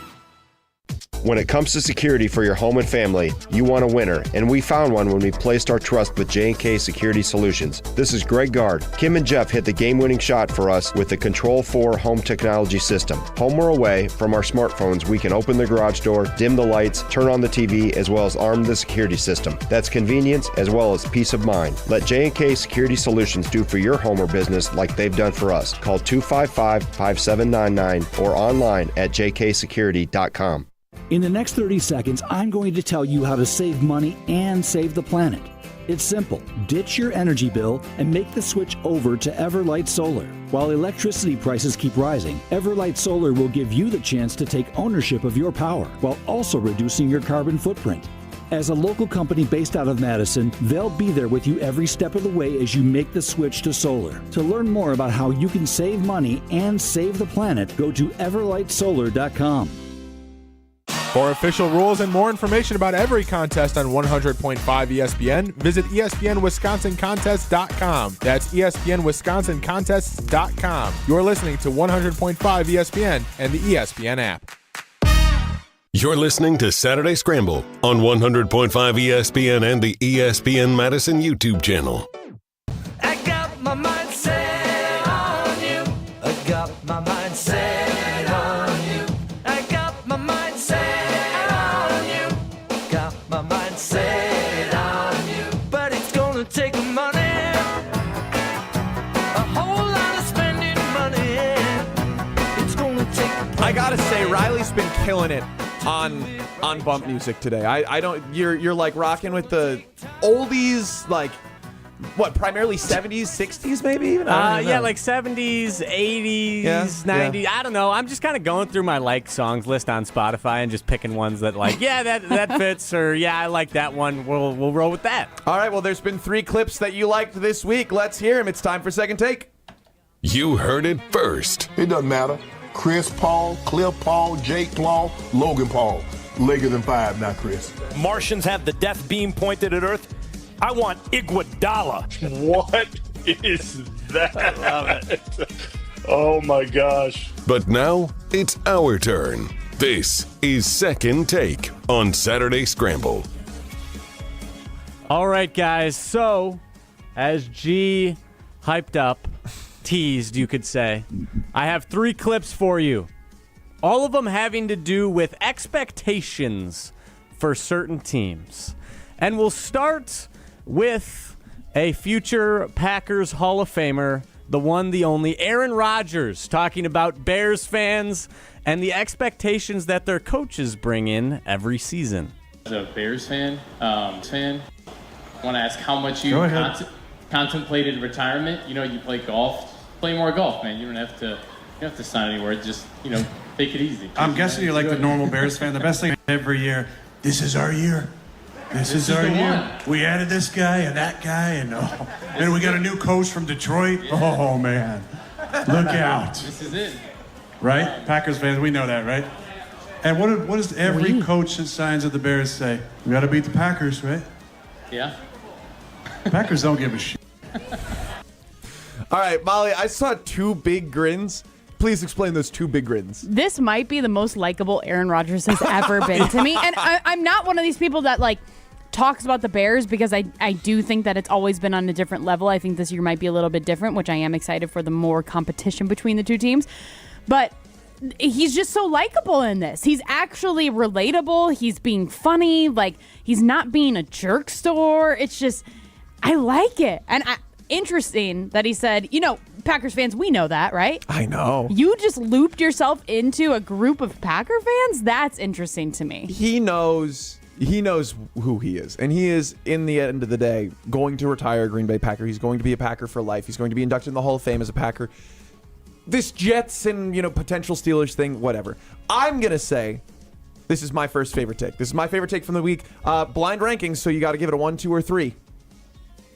When it comes to security for your home and family, you want a winner, and we found one when we placed our trust with J&K Security Solutions. This is Greg Gard. Kim and Jeff hit the game-winning shot for us with the Control 4 home technology system. Home or away, from our smartphones, we can open the garage door, dim the lights, turn on the TV, as well as arm the security system. That's convenience as well as peace of mind. Let J&K Security Solutions do for your home or business like they've done for us. Call 255-5799 or online at jksecurity.com. In the next 30 seconds, I'm going to tell you how to save money and save the planet. It's simple. Ditch your energy bill and make the switch over to Everlight Solar. While electricity prices keep rising, Everlight Solar will give you the chance to take ownership of your power while also reducing your carbon footprint. As a local company based out of Madison, they'll be there with you every step of the way as you make the switch to solar. To learn more about how you can save money and save the planet, go to everlightsolar.com. For official rules and more information about every contest on 100.5 ESPN, visit ESPNWisconsinContests.com. That's ESPNWisconsinContests.com. You're listening to 100.5 ESPN and the ESPN app. You're listening to Saturday Scramble on 100.5 ESPN and the ESPN Madison YouTube channel. I got my mind set on you. I got my mind set on you. I got my mind set on you. Got my mind set on you. But it's gonna take money. A whole lot of spending money. It's gonna take. I gotta say, Riley's been killing it on bump music today. I don't. You're like rocking with the oldies, like what? Primarily 70s, 60s, maybe even. Yeah, like 70s, 80s, 90s. I don't know. I'm just kind of going through my like songs list on Spotify and just picking ones that like, yeah, that fits, or yeah, I like that one. We'll roll with that. All right. Well, there's been 3 clips that you liked this week. Let's hear them. It's time for Second Take. You heard it first. It doesn't matter. Chris Paul, Cliff Paul, Jake Paul, Logan Paul. Lakers in 5 now, Chris. Martians have the death beam pointed at Earth. I want Iguodala. What is that? I love it. Oh, my gosh. But now it's our turn. This is Second Take on Saturday Scramble. All right, guys. So, as G hyped up, teased, you could say, I have 3 clips for you. All of them having to do with expectations for certain teams. And we'll start with a future Packers Hall of Famer, the one, the only, Aaron Rodgers, talking about Bears fans and the expectations that their coaches bring in every season. As a Bears fan, I want to ask how much you contemplated retirement. You know, you play golf. Play more golf, man. You don't have to sign anywhere. Just, take it easy. I'm guessing you're like the normal Bears fan. The best thing every year, this is our year. This is our year. We added this guy and that guy, and then we got a new coach from Detroit. Oh, man. Look out. This is it. Right? Packers fans, we know that, right? And what does every coach that signs at the Bears say? We got to beat the Packers, right? Yeah. Packers don't give a shit. All right, Molly, I saw 2 big grins. Please explain those 2 big grins. This might be the most likable Aaron Rodgers has ever been to me. And I'm not one of these people that, like, talks about the Bears because I do think that it's always been on a different level. I think this year might be a little bit different, which I am excited for the more competition between the 2 teams. But he's just so likable in this. He's actually relatable. He's being funny. Like, he's not being a jerk store. It's just, I like it. And interesting that he said, Packers fans, we know that, right? I know. You just looped yourself into a group of Packer fans? That's interesting to me. He knows who he is. And he is, in the end of the day, going to retire a Green Bay Packer. He's going to be a Packer for life. He's going to be inducted in the Hall of Fame as a Packer. This Jets and, potential Steelers thing, whatever. I'm going to say this is my first favorite take. This is my favorite take from the week. Blind rankings, so you got to give it a 1, 2, or 3.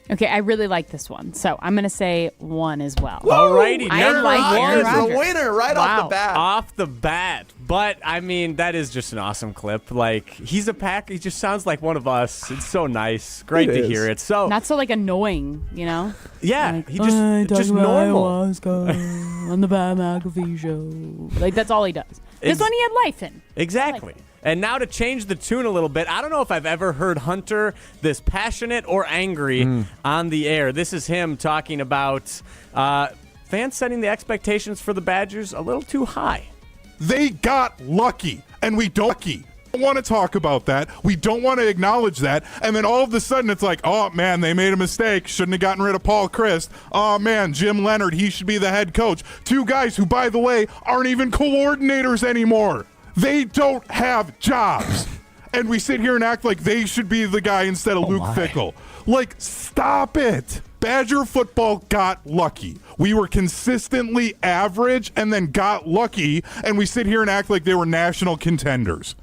Okay, I really like this one, so I'm going to say 1 as well. All righty. I like Aaron Rodgers. The winner off the bat. Off the bat. But, I mean, that is just an awesome clip. Like, he's a Packer. He just sounds like one of us. It's so nice. Great to hear it. So not so, like, annoying, Yeah, like, he just normal. On the Pat McAfee show. Like, that's all he does. This one he had life in. Exactly. And now to change the tune a little bit, I don't know if I've ever heard Hunter this passionate or angry on the air. This is him talking about fans setting the expectations for the Badgers a little too high. They got lucky, and we don't want to talk about that. We don't want to acknowledge that. And then all of a sudden it's like, oh, man, they made a mistake. Shouldn't have gotten rid of Paul Chryst. Oh, man, Jim Leonard, he should be the head coach. 2 guys who, by the way, aren't even coordinators anymore. They don't have jobs. and we sit here and act like they should be the guy instead of Luke Fickell. Like, stop it. Badger football got lucky. We were consistently average and then got lucky, and we sit here and act like they were national contenders.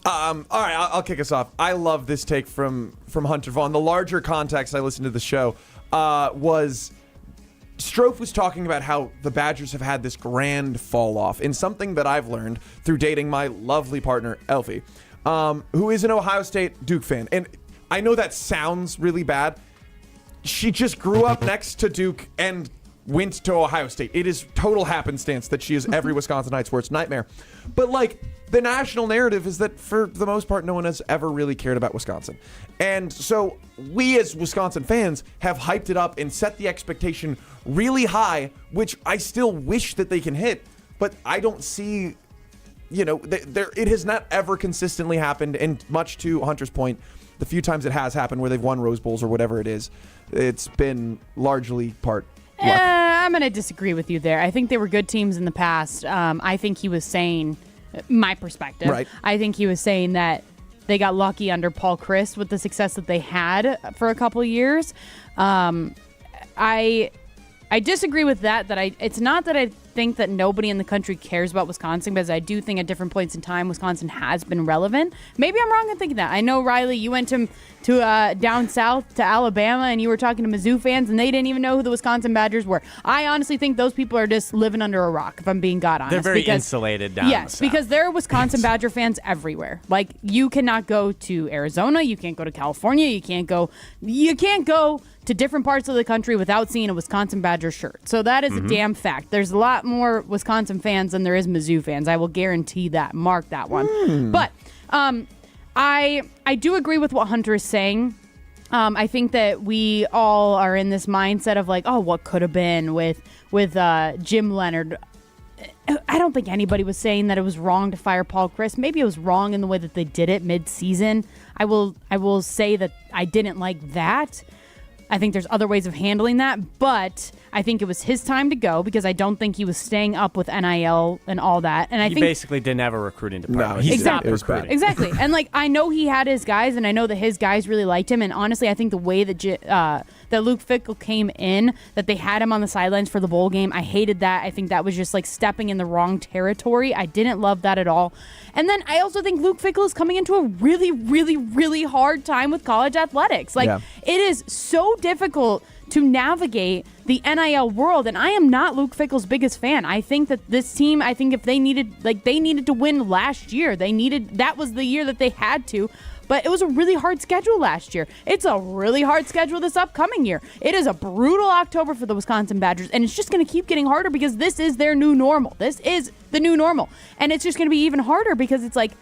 All right, I'll kick us off. I love this take from Hunter Vaughn. The larger context, I listened to the show, was Strofe was talking about how the Badgers have had this grand fall off in something that I've learned through dating my lovely partner, Elfie, who is an Ohio State Duke fan. And I know that sounds really bad. She just grew up next to Duke and went to Ohio State. It is total happenstance that she is every Wisconsinite sports nightmare. But, like, the national narrative is that, for the most part, no one has ever really cared about Wisconsin. And so we as Wisconsin fans have hyped it up and set the expectation really high, which I still wish that they can hit. But I don't see, it has not ever consistently happened. And much to Hunter's point, the few times it has happened where they've won Rose Bowls or whatever it is, it's been largely part luck. I'm going to disagree with you there. I think they were good teams in the past. I think he was saying, my perspective, right. I think he was saying that they got lucky under Paul Chryst with the success that they had for a couple of years. I disagree with that. It's not that I think that nobody in the country cares about Wisconsin, because I do think at different points in time Wisconsin has been relevant. Maybe I'm wrong in thinking that. I know, Riley, you went to down south to Alabama and you were talking to Mizzou fans and they didn't even know who the Wisconsin Badgers were. I honestly think those people are just living under a rock, if I'm being God honest. They're very insulated down Yes, the south. because there are Wisconsin Badger fans everywhere. Like, you cannot go to Arizona, you can't go to California, you can't go to different parts of the country without seeing a Wisconsin Badger shirt. So that is a damn fact. There's a lot more Wisconsin fans than there is Mizzou fans. I will guarantee that. Mark that one. But I do agree with what Hunter is saying. I think that we all are in this mindset of like, oh, what could have been with Jim Leonard. I don't think anybody was saying that it was wrong to fire Paul Chryst. Maybe it was wrong in the way that they did it mid-season. I will say that I didn't like that. I think there's other ways of handling that, but I think it was his time to go because I don't think he was staying up with NIL and all that. And I think basically didn't have a recruiting department. No, he stopped it was recruiting. bad. Exactly. And like, I know he had his guys, and I know that his guys really liked him. And honestly, I think the way that that Luke Fickell came in, that they had him on the sidelines for the bowl game, I hated that. I think that was just like stepping in the wrong territory. I didn't love that at all. And then I also think Luke Fickell is coming into a really, really, really hard time with college athletics. Like, it is so difficult to navigate the NIL world, and I am not Luke Fickell's biggest fan. I think that this team, if they needed to win last year. That was the year that they had to, but it was a really hard schedule last year. It's a really hard schedule this upcoming year. It is a brutal October for the Wisconsin Badgers, and it's just going to keep getting harder because this is their new normal. This is the new normal, and it's just going to be even harder because it's like,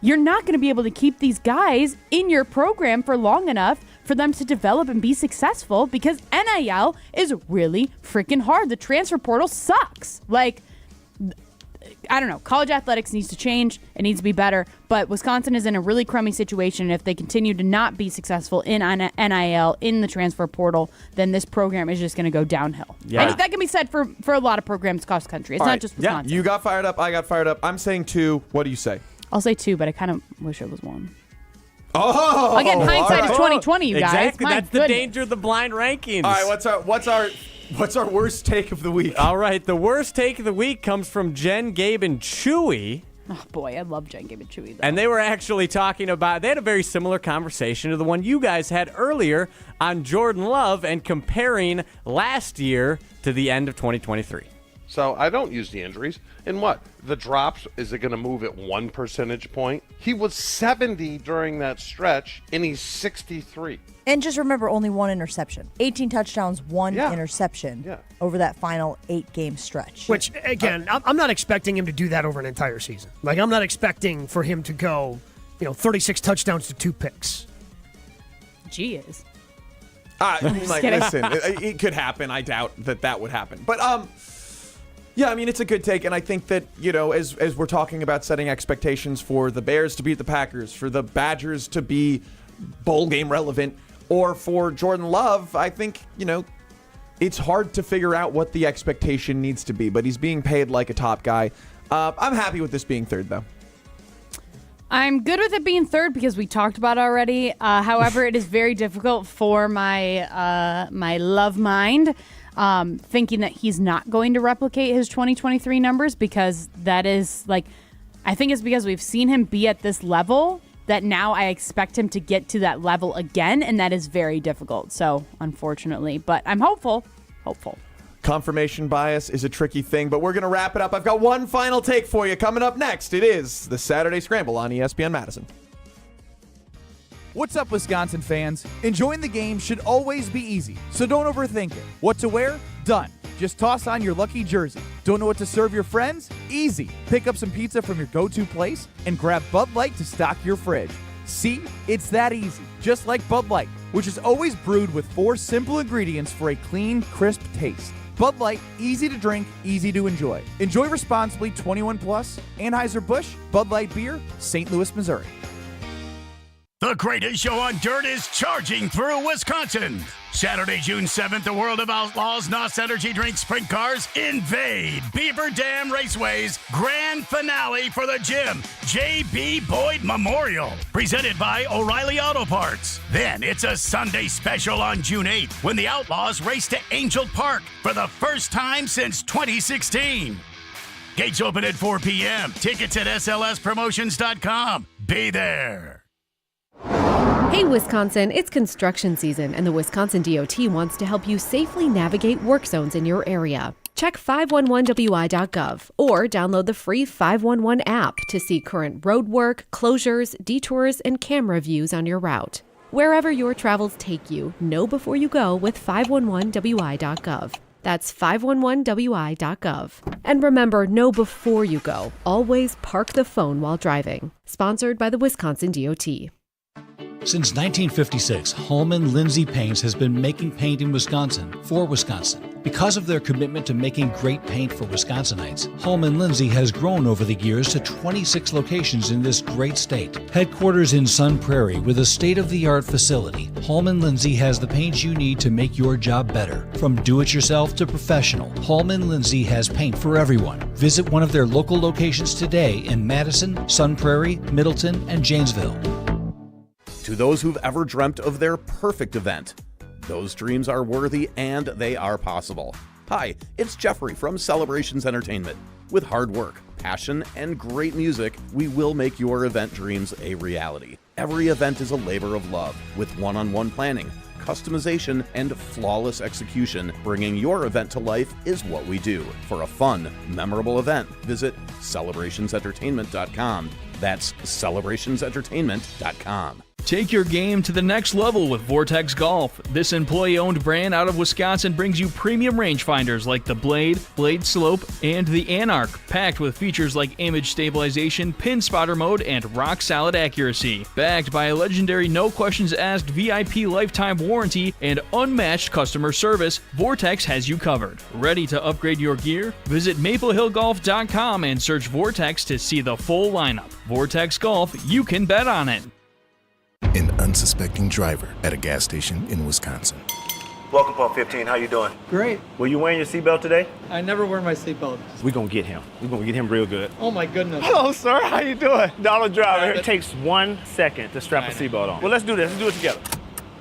you're not going to be able to keep these guys in your program for long enough for them to develop and be successful because NIL is really freaking hard. The transfer portal sucks. Like, I don't know. College athletics needs to change. It needs to be better. But Wisconsin is in a really crummy situation. If they continue to not be successful in NIL, in the transfer portal, then this program is just going to go downhill. Yeah. And that can be said for a lot of programs across the country. It's not just Wisconsin. Yeah, you got fired up. I got fired up. I'm saying 2. What do you say? I'll say 2, but I kind of wish it was 1. Oh, again, hindsight is 20/20, you guys. Exactly. My That's goodness. the danger of the blind rankings. All right, what's our worst take of the week? All right, the worst take of the week comes from Jen, Gabe, and Chewy. Oh boy, I love Jen, Gabe, and Chewy. Though. And they were actually talking about. They had a very similar conversation to the one you guys had earlier on Jordan Love and comparing last year to the end of 2023. So I don't use the injuries. And what? The drops, is it going to move at 1 percentage point? He was 70 during that stretch, and he's 63. And just remember, only 1 interception. 18 touchdowns, 1 interception over that final 8-game stretch. Which, again, I'm not expecting him to do that over an entire season. Like, I'm not expecting for him to go, 36 touchdowns to 2 picks. Gee is. Listen, it could happen. I doubt that would happen. But, yeah, I mean, it's a good take, and I think that, as we're talking about setting expectations for the Bears to beat the Packers, for the Badgers to be bowl game relevant, or for Jordan Love, I think, it's hard to figure out what the expectation needs to be, but he's being paid like a top guy. I'm happy with this being 3rd, though. I'm good with it being third because we talked about it already. However, it is very difficult for my my love mind thinking that he's not going to replicate his 2023 numbers, because that is I think it's because we've seen him be at this level that now I expect him to get to that level again, and that is very difficult. So, unfortunately, but I'm hopeful. Confirmation bias is a tricky thing, but we're going to wrap it up. I've got one final take for you. Coming up next, it is the Saturday Scramble on ESPN Madison. What's up, Wisconsin fans? Enjoying the game should always be easy, so don't overthink it. What to wear? Done. Just toss on your lucky jersey. Don't know what to serve your friends? Easy. Pick up some pizza from your go-to place and grab Bud Light to stock your fridge. See? It's that easy. Just like Bud Light, which is always brewed with 4 simple ingredients for a clean, crisp taste. Bud Light, easy to drink, easy to enjoy. Enjoy responsibly, 21 plus. Anheuser-Busch, Bud Light Beer, St. Louis, Missouri. The greatest show on dirt is charging through Wisconsin. Saturday, June 7th, the World of Outlaws NOS Energy Drink Sprint Cars invade Beaver Dam Raceway's grand finale for the Jim J.B. Boyd Memorial, presented by O'Reilly Auto Parts. Then it's a Sunday special on June 8th when the Outlaws race to Angel Park for the first time since 2016. Gates open at 4 p.m. Tickets at slspromotions.com. Be there. Hey Wisconsin, it's construction season and the Wisconsin DOT wants to help you safely navigate work zones in your area. Check 511wi.gov or download the free 511 app to see current road work, closures, detours, and camera views on your route. Wherever your travels take you, know before you go with 511wi.gov. That's 511wi.gov. And remember, know before you go. Always park the phone while driving. Sponsored by the Wisconsin DOT. Since 1956, Holman Lindsay Paints has been making paint in Wisconsin for Wisconsin. Because of their commitment to making great paint for Wisconsinites, Holman Lindsay has grown over the years to 26 locations in this great state. Headquarters in Sun Prairie with a state-of-the-art facility, Holman Lindsay has the paint you need to make your job better. From do-it-yourself to professional, Holman Lindsay has paint for everyone. Visit one of their local locations today in Madison, Sun Prairie, Middleton, and Janesville. To those who've ever dreamt of their perfect event, those dreams are worthy and they are possible. Hi, it's Jeffrey from Celebrations Entertainment. With hard work, passion, and great music, we will make your event dreams a reality. Every event is a labor of love with one-on-one planning, customization, and flawless execution. Bringing your event to life is what we do. For a fun, memorable event, visit celebrationsentertainment.com. That's celebrationsentertainment.com. Take your game to the next level with Vortex Golf. This employee-owned brand out of Wisconsin brings you premium rangefinders like the Blade, Blade Slope, and the Anarch, packed with features like image stabilization, pin spotter mode, and rock-solid accuracy. Backed by a legendary no-questions-asked VIP lifetime warranty and unmatched customer service, Vortex has you covered. Ready to upgrade your gear? Visit maplehillgolf.com and search Vortex to see the full lineup. Vortex Golf, you can bet on it. An unsuspecting driver at a gas station in Wisconsin. Welcome, Pump 15. How you doing? Great. Were you wearing your seatbelt today? I never wear my seatbelt. We're going to get him. We're going to get him real good. Oh, my goodness. Hello, sir. How you doing? Donald Driver. It takes 1 second to strap a seatbelt on. Well, let's do this. Let's do it together.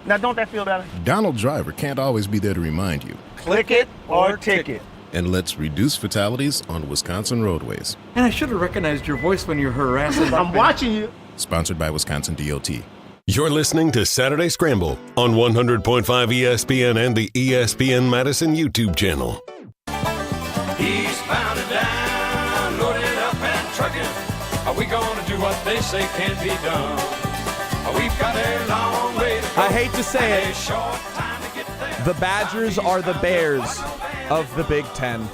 Now, don't that feel better? Donald Driver can't always be there to remind you. Click it or ticket. And let's reduce fatalities on Wisconsin roadways. And I should have recognized your voice when you're harassing. I'm watching you. Sponsored by Wisconsin DOT. You're listening to Saturday Scramble on 100.5 ESPN and the ESPN Madison YouTube channel. Eastbound and down, loaded up and trucking. Are we gonna do what they say can't be done? We've got a long way to go. I hate to say it, the Badgers are the Bears of the Big Ten.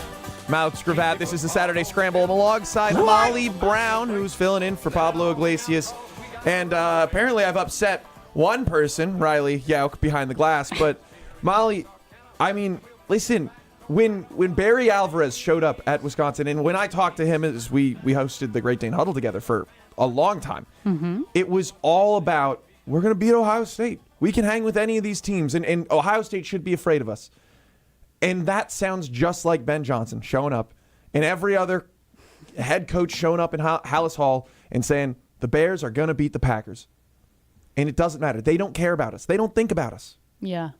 Malik Scrivat, this is the Saturday Scramble. I'm alongside Molly Brown, who's filling in for Pablo Iglesias. And apparently I've upset one person, Riley Yauk, behind the glass. But Molly, I mean, listen, when Barry Alvarez showed up at Wisconsin, and when I talked to him as we hosted the Great Dane Huddle together for a long time, it was all about, we're going to beat Ohio State. We can hang with any of these teams, and Ohio State should be afraid of us. And that sounds just like Ben Johnson showing up, and every other head coach showing up in Hallis Hall and saying, The Bears are going to beat the Packers. And it doesn't matter. They don't care about us. They don't think about us. Yeah.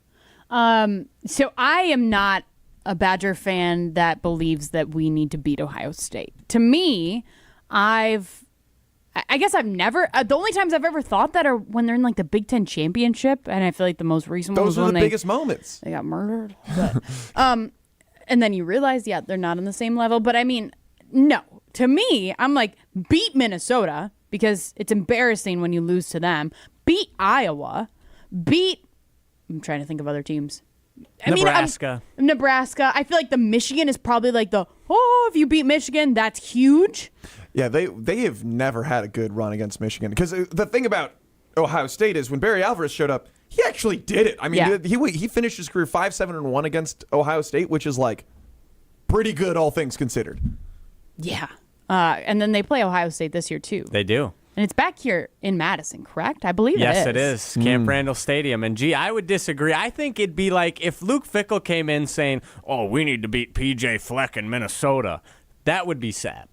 So I am not a Badger fan that believes that we need to beat Ohio State. To me, I guess I've never, the only times I've ever thought that are when they're in like the Big Ten championship, and I feel like the most recent Those ones are the biggest moments. They got murdered. But, and then you realize, they're not on the same level. But I mean, no. To me, I'm like, beat Minnesota because it's embarrassing when you lose to them. Beat Iowa. I'm trying to think of other teams. Nebraska. Nebraska. I feel like the Michigan is probably like if you beat Michigan, that's huge. Yeah, they have never had a good run against Michigan. Because the thing about Ohio State is when Barry Alvarez showed up, he actually did it. I mean, he finished his career 5-7-1 against Ohio State, which is like pretty good, all things considered. Yeah. And then they play Ohio State this year, too. They do. And it's back here in Madison, correct? I believe it is. Yes, it is. Camp Randall Stadium. And, I would disagree. I think it'd be like if Luke Fickell came in saying, we need to beat P.J. Fleck in Minnesota. That would be sad.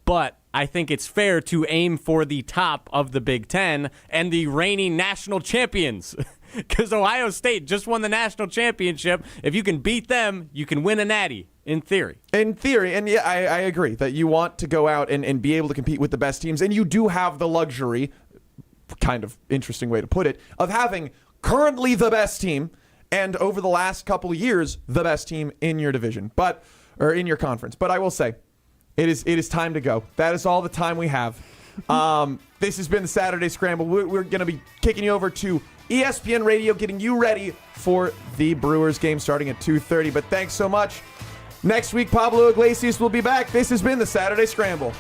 But I think it's fair to aim for the top of the Big Ten and the reigning national champions. Because Ohio State just won the national championship. If you can beat them, you can win a natty, in theory. In theory, and yeah, I agree that you want to go out and be able to compete with the best teams, and you do have the luxury, kind of interesting way to put it, of having currently the best team, and over the last couple of years, the best team in your division, or in your conference. But I will say, it is time to go. That is all the time we have. This has been the Saturday Scramble. We're going to be kicking you over to ESPN Radio, getting you ready for the Brewers game starting at 2:30. But thanks so much. Next week, Pablo Iglesias will be back. This has been the Saturday Scramble.